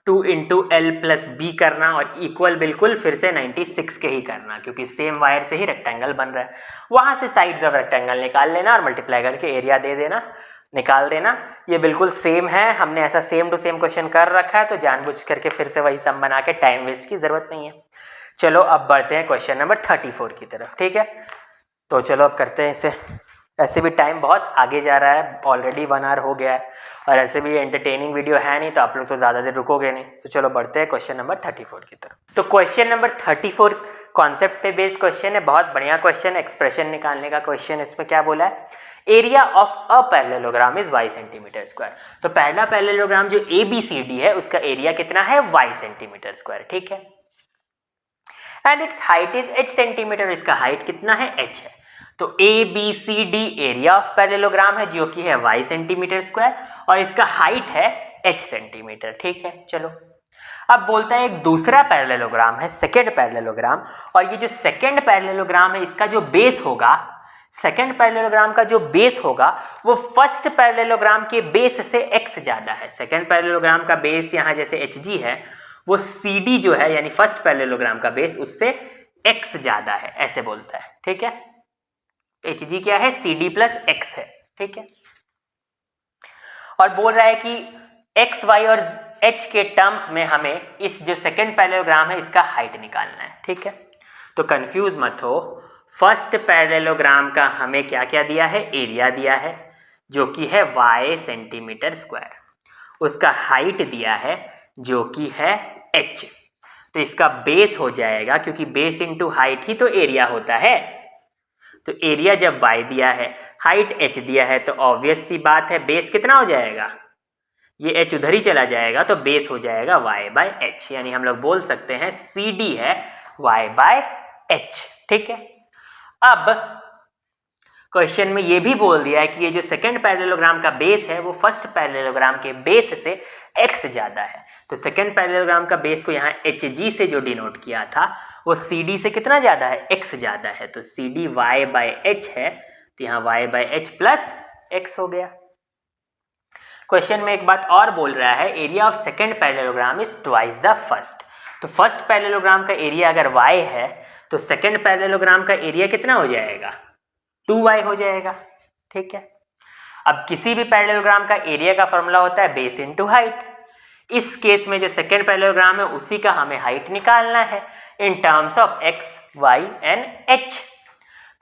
Speaker 1: 2 इंटू एल प्लस बी करना और इक्वल बिल्कुल फिर से 96 के ही करना, क्योंकि सेम वायर से ही रेक्टेंगल बन रहा है। वहां से साइड्स ऑफ रेक्टेंगल निकाल लेना और मल्टीप्लाई करके एरिया दे देना, निकाल देना। ये बिल्कुल सेम है, हमने ऐसा सेम टू सेम क्वेश्चन कर रखा है, तो जानबूझ करके फिर से वही सम बना के टाइम वेस्ट की जरूरत नहीं है। चलो अब बढ़ते हैं क्वेश्चन नंबर 34 की तरफ, ठीक है। तो चलो अब करते हैं इसे। ऐसे भी टाइम बहुत आगे जा रहा है, ऑलरेडी 1 आवर हो गया है और ऐसे भी एंटरटेनिंग वीडियो है नहीं, तो आप लोग तो ज़्यादा देर रुकोगे नहीं। तो चलो बढ़ते हैं क्वेश्चन नंबर 34 की तरफ। तो क्वेश्चन नंबर 34 कॉन्सेप्ट पे बेस्ड क्वेश्चन है, बहुत बढ़िया क्वेश्चन, एक्सप्रेशन निकालने का क्वेश्चन। इसमें क्या बोला है, area of a parallelogram is y centimetre square. तो पहला पैरेललोग्राम जो ABCD है उसका एरिया कितना है, y सेंटीमीटर स्क्वायर, ठीक है। And it's height is h centimetre, इसका हाइट कितना है, h है। तो ABCD एरिया ऑफ पैरेललोग्राम है जो कि है y सेंटीमीटर स्क्वायर और इसका हाइट है h सेंटीमीटर, ठीक है। चलो अब बोलता है एक दूसरा पैरेललोग्राम है, सेकेंड पैरेललोग्राम, और ये जो सेकेंड पैरेललोग्राम है इसका जो बेस होगा, सेकेंड पैरेललोग्राम का जो बेस होगा वो फर्स्ट पैरेललोग्राम के बेस से x ज्यादा है। सेकेंड पैरेललोग्राम का बेस यहाँ जैसे hg है, वो CD जो है यानी फर्स्ट पैरेललोग्राम का बेस उससे x ज्यादा है, ऐसे बोलता है, ठीक है। hg क्या है, CD प्लस x है, ठीक है। और बोल रहा है कि x, y और h के टर्म्स में हमें इस जो सेकेंड पैरेललोग्राम है इसका हाइट निकालना है, ठीक है। तो कंफ्यूज मत हो, फर्स्ट पैरेललोग्राम का हमें क्या क्या दिया है, एरिया दिया है जो कि है y सेंटीमीटर स्क्वायर, उसका हाइट दिया है जो कि है h। तो इसका बेस हो जाएगा, क्योंकि बेस इंटू हाइट ही तो एरिया होता है। तो एरिया जब y दिया है, हाइट h दिया है, तो ऑब्वियस सी बात है बेस कितना हो जाएगा, ये h उधर ही चला जाएगा, तो बेस हो जाएगा y बाय h, यानी हम लोग बोल सकते हैं CD है y बाय h, ठीक है। अब क्वेश्चन में ये भी बोल दिया है कि ये जो सेकेंड पैरेललोग्राम का बेस है वो फर्स्ट पैरेललोग्राम के बेस से x ज्यादा है। तो सेकेंड पैरेललोग्राम का बेस को यहाँ hg से जो डिनोट किया था वो CD से कितना ज्यादा है, x ज्यादा है। तो CD y बाय h है, तो यहाँ y by h plus x हो गया। क्वेश्चन में एक बात और बोल रहा है, area of second parallelogram is twice the first. तो फर्स्ट पैरेललोग्राम का एरिया अगर y है तो सेकेंड पैरेललोग्राम का एरिया कितना हो जाएगा, 2y हो जाएगा, ठीक है। अब किसी भी पैरेललोग्राम का एरिया का फॉर्मूला होता है बेस इनटू हाइट। इस केस में जो सेकेंड पैरेललोग्राम है उसी का हमें हाइट निकालना है इन terms of x, y and h।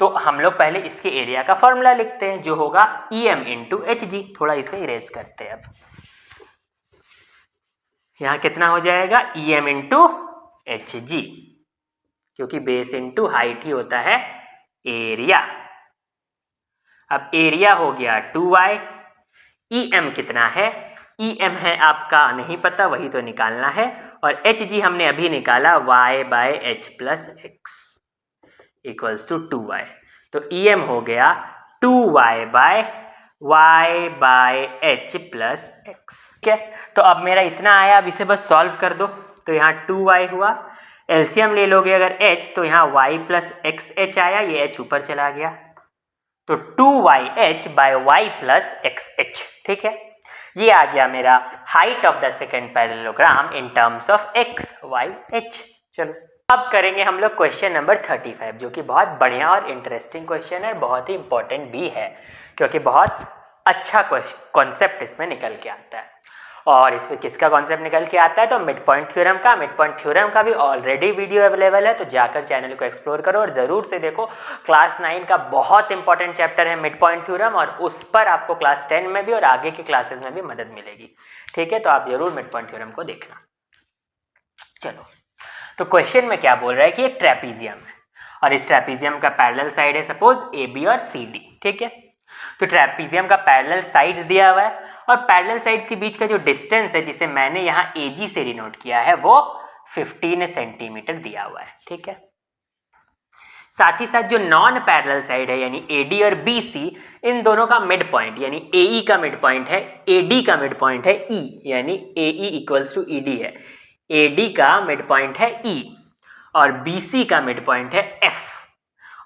Speaker 1: तो हम लोग पहले इसके एरिया का फॉर्मूला लिखते हैं जो होगा EM इंटू HG। थोड़ा इसे इरेज करते हैं। अब यहाँ कितना हो जाएगा, EM इंटू HG, क्योंकि बेस इंटू हाइट ही होता है एरिया। अब एरिया हो गया 2y, EM कितना है, EM है आपका नहीं पता, वही तो निकालना है, और HG हमने अभी निकाला y by h plus x equals to 2y। तो EM हो गया 2y by y by h plus x, ठीक है। तो अब मेरा इतना आया, अब इसे बस सॉल्व कर दो। तो यहाँ 2y हुआ, एलसीएम ले लोगे अगर h, तो यहाँ y प्लस एक्स एच आया, ये h ऊपर चला गया, तो 2yh by y plus x h, ठीक है। ये आ गया मेरा height of the second parallelogram in terms of x, y, h। चलो अब करेंगे हम लोग क्वेश्चन नंबर 35, जो कि बहुत बढ़िया और इंटरेस्टिंग क्वेश्चन है, बहुत ही इंपॉर्टेंट भी है, क्योंकि बहुत अच्छा कॉन्सेप्ट इसमें निकल के आता है। और इसमें किसका कॉन्सेप्ट निकल के आता है, तो मिड पॉइंट थ्योरम का। मिड पॉइंट थ्योरम का भी ऑलरेडी वीडियो अवेलेबल है, तो जाकर चैनल को एक्सप्लोर करो और ज़रूर से देखो। क्लास 9 का बहुत इंपॉर्टेंट चैप्टर है मिड पॉइंट थ्योरम, और उस पर आपको क्लास 10 में भी और आगे के क्लासेस में भी मदद मिलेगी, ठीक है। तो आप जरूर मिड पॉइंट थ्योरम को देखना। चलो, तो क्वेश्चन में क्या बोल रहा है कि एक ट्रेपीजियम है और इस ट्रेपीजियम का पैरेलल साइड है सपोज AB और CD, ठीक है। तो ट्रेपीजियम का पैरेलल साइड्स दिया हुआ है और पैरेलल साइड्स के बीच का जो डिस्टेंस है जिसे मैंने यहाँ AG से डिनोट किया है वो 15 सेंटीमीटर दिया हुआ है, ठीक है। साथ ही साथ जो नॉन पैरेलल साइड है यानी AD और BC, इन दोनों का मिड पॉइंट यानी AE का मिड पॉइंट है, AD का मिड पॉइंट है E, यानी AE इक्वल्स टू ED है। AD का मिड पॉइंट है E और BC का मिड पॉइंट है F,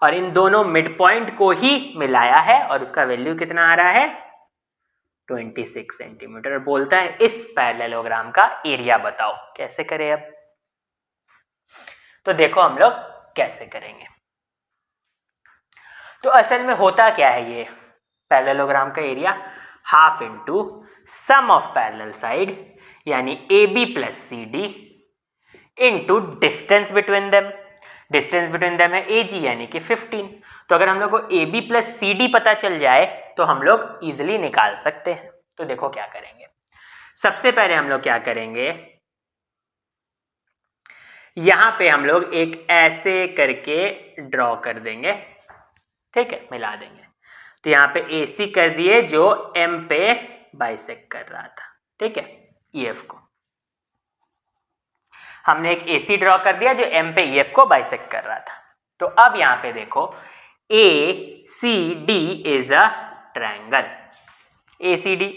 Speaker 1: और इन दोनों मिड पॉइंट को ही मिलाया है और उसका वैल्यू कितना आ रहा है 26 सेंटीमीटर। और बोलता है इस पैरेललोग्राम का एरिया बताओ। कैसे करें अब? तो देखो हम लोग कैसे करेंगे। तो असल में होता क्या है, ये पैरेललोग्राम का area half into sum of parallel side यानी AB plus CD into distance between them. Distance between them है AG यानी कि 15। तो अगर हम लोग को AB प्लस CD पता चल जाए तो हम लोग इजिली निकाल सकते हैं। तो देखो क्या करेंगे। सबसे पहले हम लोग क्या करेंगे, यहां पे हम लोग एक ऐसे करके ड्रॉ कर देंगे, ठीक है, मिला देंगे। तो यहाँ पे AC कर दिए जो M पे बाइसेक्ट कर रहा था, ठीक है, EF को हमने एक AC ड्रॉ कर दिया जो M पे EF को बाइसेक्ट कर रहा था। तो अब यहाँ पे देखो ACD is a triangle. ACD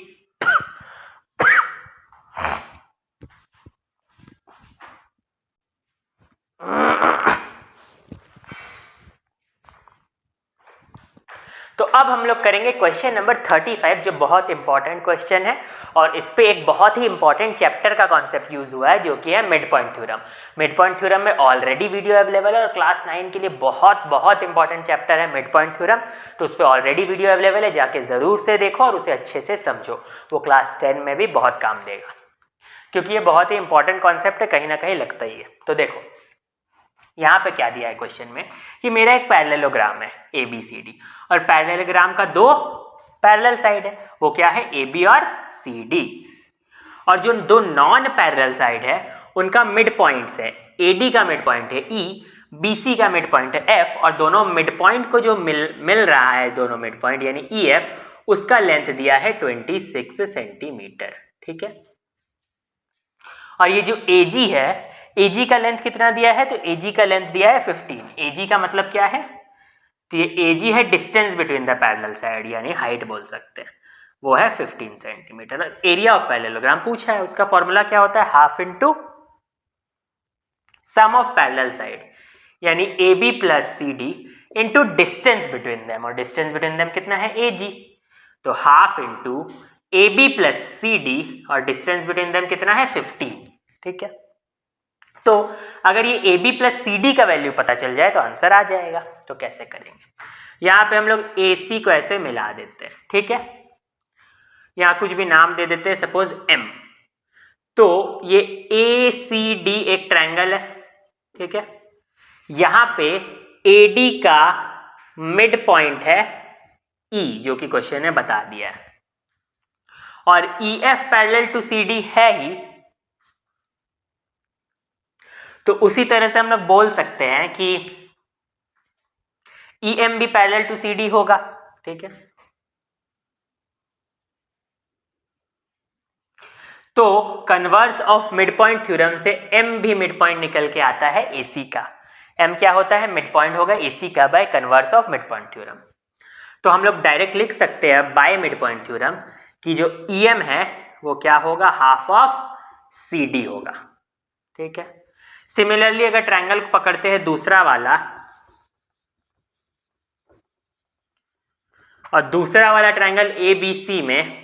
Speaker 1: तो अब हम लोग करेंगे क्वेश्चन नंबर 35 जो बहुत इंपॉर्टेंट क्वेश्चन है और इस पे एक बहुत ही इंपॉर्टेंट चैप्टर का कॉन्सेप्ट यूज हुआ है जो कि है mid point theorem. Mid point theorem में ऑलरेडी वीडियो अवेलेबल है और क्लास 9 के लिए बहुत बहुत इंपॉर्टेंट चैप्टर है मिड पॉइंट थ्योरम। तो उस पर ऑलरेडी वीडियो अवेलेबल है, जाके जरूर से देखो और उसे अच्छे से समझो, वो क्लास 10 में भी बहुत काम देगा क्योंकि ये बहुत ही इंपॉर्टेंट कॉन्सेप्ट है, कहीं ना कहीं लगता ही है। तो देखो यहाँ पे क्या दिया है क्वेश्चन में कि मेरा एक पैरेललोग्राम है ABCD और पैरेललोग्राम का दो पैरेलल साइड है, वो क्या है AB और CD, और जो दो नॉन पैरेलल साइड है उनका मिड पॉइंट्स है, AD का मिड पॉइंट है E, BC का मिड पॉइंट है F, और दोनों मिड पॉइंट को जो मिल रहा है दोनों मिड पॉइंट यानी EF, उसका लेंथ दिया है 26 सेंटीमीटर, ठीक है। और ये जो AG है, AG का लेंथ कितना दिया है, तो AG का लेंथ दिया है 15। AG का मतलब क्या है, तो ये AG है distance between the parallel side यानी हाइट बोल सकते हैं, वो है 15 सेंटीमीटर। एरिया ऑफ पैरेललोग्राम पूछा है, उसका फॉर्मूला क्या होता है, half into sum of parallel side यानी AB plus CD into distance between them, और डिस्टेंस बिटवीन देम कितना है AG, तो half into AB plus CD और डिस्टेंस बिटवीन देम कितना है 15, ठीक है। तो अगर ये AB प्लस CD का वैल्यू पता चल जाए तो आंसर आ जाएगा। तो कैसे करेंगे, यहाँ पे हम लोग AC को ऐसे मिला देते हैं, ठीक है, यहाँ कुछ भी नाम दे देते हैं, सपोज M। तो ये ACD एक ट्रायंगल है, ठीक है, यहाँ पे AD का मिड पॉइंट है E जो कि क्वेश्चन ने बता दिया है, और EF पैरेलल टू CD है ही, तो उसी तरह से हम लोग बोल सकते हैं कि EM भी पैरेलल टू CD होगा, ठीक है। तो converse of mid point theorem से M भी मिड पॉइंट निकल के आता है AC का। M क्या होता है, मिड पॉइंट होगा AC का by converse of mid point theorem. तो हम लोग डायरेक्ट लिख सकते हैं बाय मिड पॉइंट थ्योरम कि जो EM है वो क्या होगा, हाफ ऑफ CD होगा, ठीक है। सिमिलरली अगर ट्रायंगल को पकड़ते हैं दूसरा वाला, और दूसरा वाला ट्रायंगल ABC में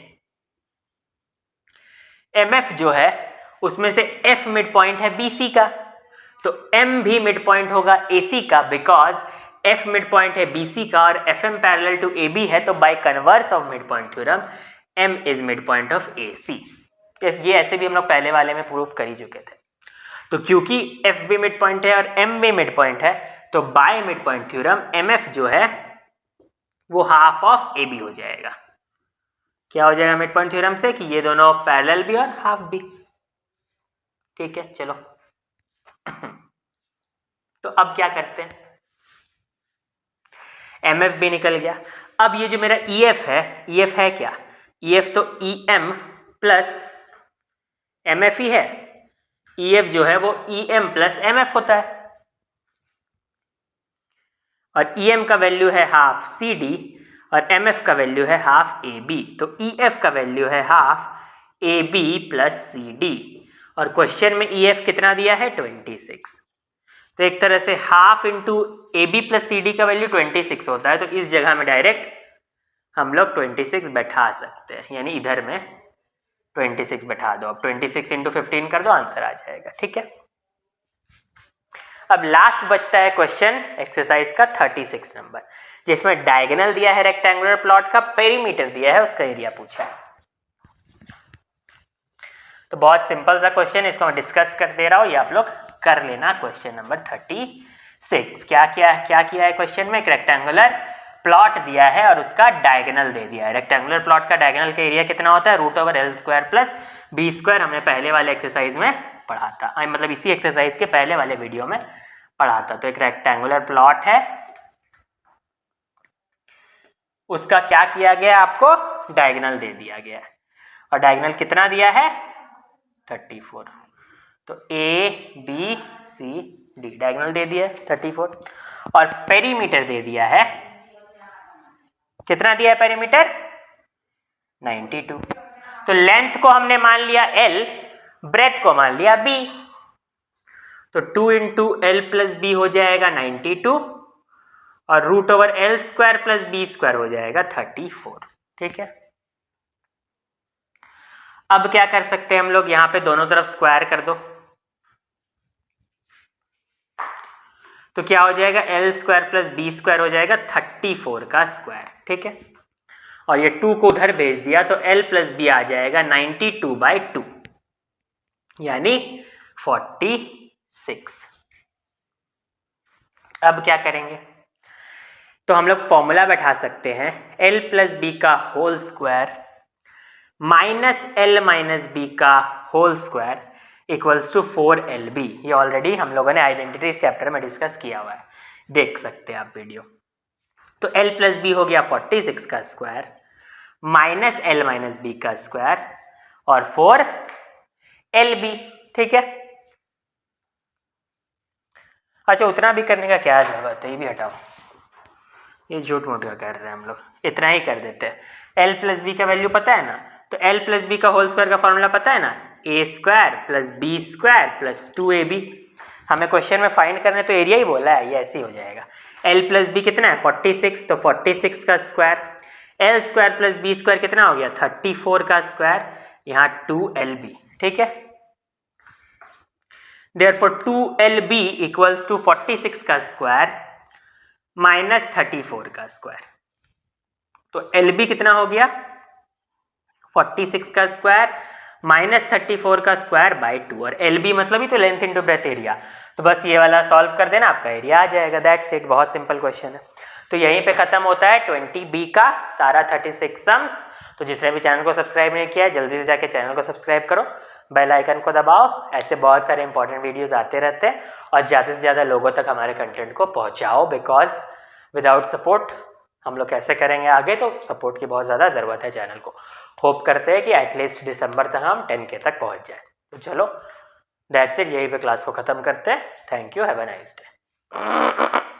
Speaker 1: MF जो है उसमें से F मिड पॉइंट है BC का, तो M भी मिड पॉइंट होगा AC का, बिकॉज F मिड पॉइंट है BC का और FM पैरेलल टू AB है, तो by converse of mid point theorem M is mid point of AC। ये ऐसे भी हम लोग पहले वाले में प्रूफ कर ही चुके थे। तो क्योंकि F भी मिड पॉइंट है और M भी मिड पॉइंट है, तो by mid point theorem MF जो है वो हाफ ऑफ AB हो जाएगा। क्या हो जाएगा मिड पॉइंट थ्योरम से कि ये दोनों पैरेलल भी और हाफ भी, ठीक है। चलो तो अब क्या करते हैं, MF भी निकल गया। अब ये जो मेरा EF है, EF है क्या, EF तो EM प्लस MF ही है, EF जो है वो EM प्लस MF होता है, और EM का वैल्यू है हाफ CD और MF का वैल्यू है हाफ AB, तो EF का वैल्यू है हाफ AB प्लस CD, और क्वेश्चन में EF कितना दिया है 26। तो एक तरह से half into A B plus C D का वैल्यू 26 होता है, तो इस जगह में डायरेक्ट हम लोग 26 बैठा सकते हैं, यानी इधर में 26 बैठा दो। अब 26 इंटू 15 कर दो, आंसर आ जाएगा। ठीक है, अब लास्ट बचता है क्वेश्चन एक्सरसाइज का 36 नंबर, जिसमें डायगोनल दिया है रेक्टेंगुलर प्लॉट का, पेरीमीटर दिया है, उसका एरिया पूछा है। तो बहुत सिंपल सा क्वेश्चन, इसको मैं डिस्कस कर दे रहा हूं, ये आप लोग कर लेना। क्वेश्चन नंबर 36 क्या किया है क्वेश्चन में, एक रेक्टेंगुलर प्लॉट दिया है और उसका डायगोनल दे दिया है। रेक्टेंगुलर प्लॉट का डायगोनल का एरिया कितना होता है, √L² प्लस B²। हमने पहले वाले एक्सरसाइज में पढ़ा था, मतलब इसी एक्सरसाइज के पहले वाले वीडियो में पढ़ा था। तो एक रेक्टेंगुलर प्लॉट है, उसका क्या किया गया, आपको डायगोनल दे दिया गया है, और डायगोनल कितना दिया है, 34। तो ABCD डायगोनल दे दिया है 34, और पेरीमीटर दे दिया है, कितना दिया है पेरीमीटर, 92। तो लेंथ को हमने मान लिया L, ब्रेथ को मान लिया B, तो 2 इंटू L प्लस B हो जाएगा 92, और √L² प्लस B² हो जाएगा 34। ठीक है, अब क्या कर सकते हैं हम लोग, यहां पे दोनों तरफ स्क्वायर कर दो, तो क्या हो जाएगा, L² प्लस B² हो जाएगा 34 का स्क्वायर। ठीक है, और ये 2 को उधर भेज दिया, तो L प्लस B आ जाएगा 92/2, यानी 46। अब क्या करेंगे, तो हम लोग फॉर्मूला बैठा सकते हैं, L प्लस B का whole square minus L minus B का whole square equals to 4LB। ये ऑलरेडी हम लोगों ने आइडेंटिटी चैप्टर में डिस्कस किया हुआ है, देख सकते हैं आप वीडियो। तो L प्लस B हो गया 46 का square minus L minus B का स्क्वायर और 4LB। ठीक है, अच्छा उतना भी करने का क्या जरूरत है, ये भी हटाओ, ये झूठ मूठ का कर रहे हैं हम लोग, इतना ही कर देते हैं। L प्लस B का वैल्यू पता है ना, तो L प्लस B का होल स्क्वायर का फॉर्मूला पता है ना, A² plus B² plus 2AB। हमें क्वेश्चन में फाइंड करने तो एरिया ही बोला है, ये ऐसे ही हो जाएगा। L प्लस B कितना है 46, तो 46 का स्क्वायर, L² प्लस B² कितना हो गया 34 का स्क्वायर, यहाँ 2LB। ठीक है, Therefore 2LB इक्वल्स टू 46 का स्क्वायर माइनस 34 का स्क्वायर। तो LB कितना हो गया 46 का स्क्वायर माइनस 34 का स्क्वायर बाई 2, और LB मतलब ही तो लेंथ इंटू ब्रेथ एरिया। तो बस ये वाला सॉल्व कर देना, आपका एरिया आ जाएगा। दैट्स इट, बहुत सिंपल क्वेश्चन है। तो यहीं पे खत्म होता है 20B का सारा 36 सम्स। तो जिसने भी चैनल को सब्सक्राइब नहीं किया है, जल्दी से जाके चैनल को सब्सक्राइब करो, बेल आइकन को दबाओ। ऐसे बहुत सारे इंपॉर्टेंट वीडियोस आते रहते हैं, और ज़्यादा से ज़्यादा लोगों तक हमारे कंटेंट को पहुँचाओ, बिकॉज विदाउट सपोर्ट हम लोग कैसे करेंगे आगे, तो सपोर्ट की बहुत ज़्यादा ज़रूरत है चैनल को। होप करते हैं कि एटलीस्ट दिसंबर तक हम 10K तक पहुँच जाए। तो चलो दैट्स इट, यहीं पे क्लास को ख़त्म करते हैं। Thank you, have a nice day.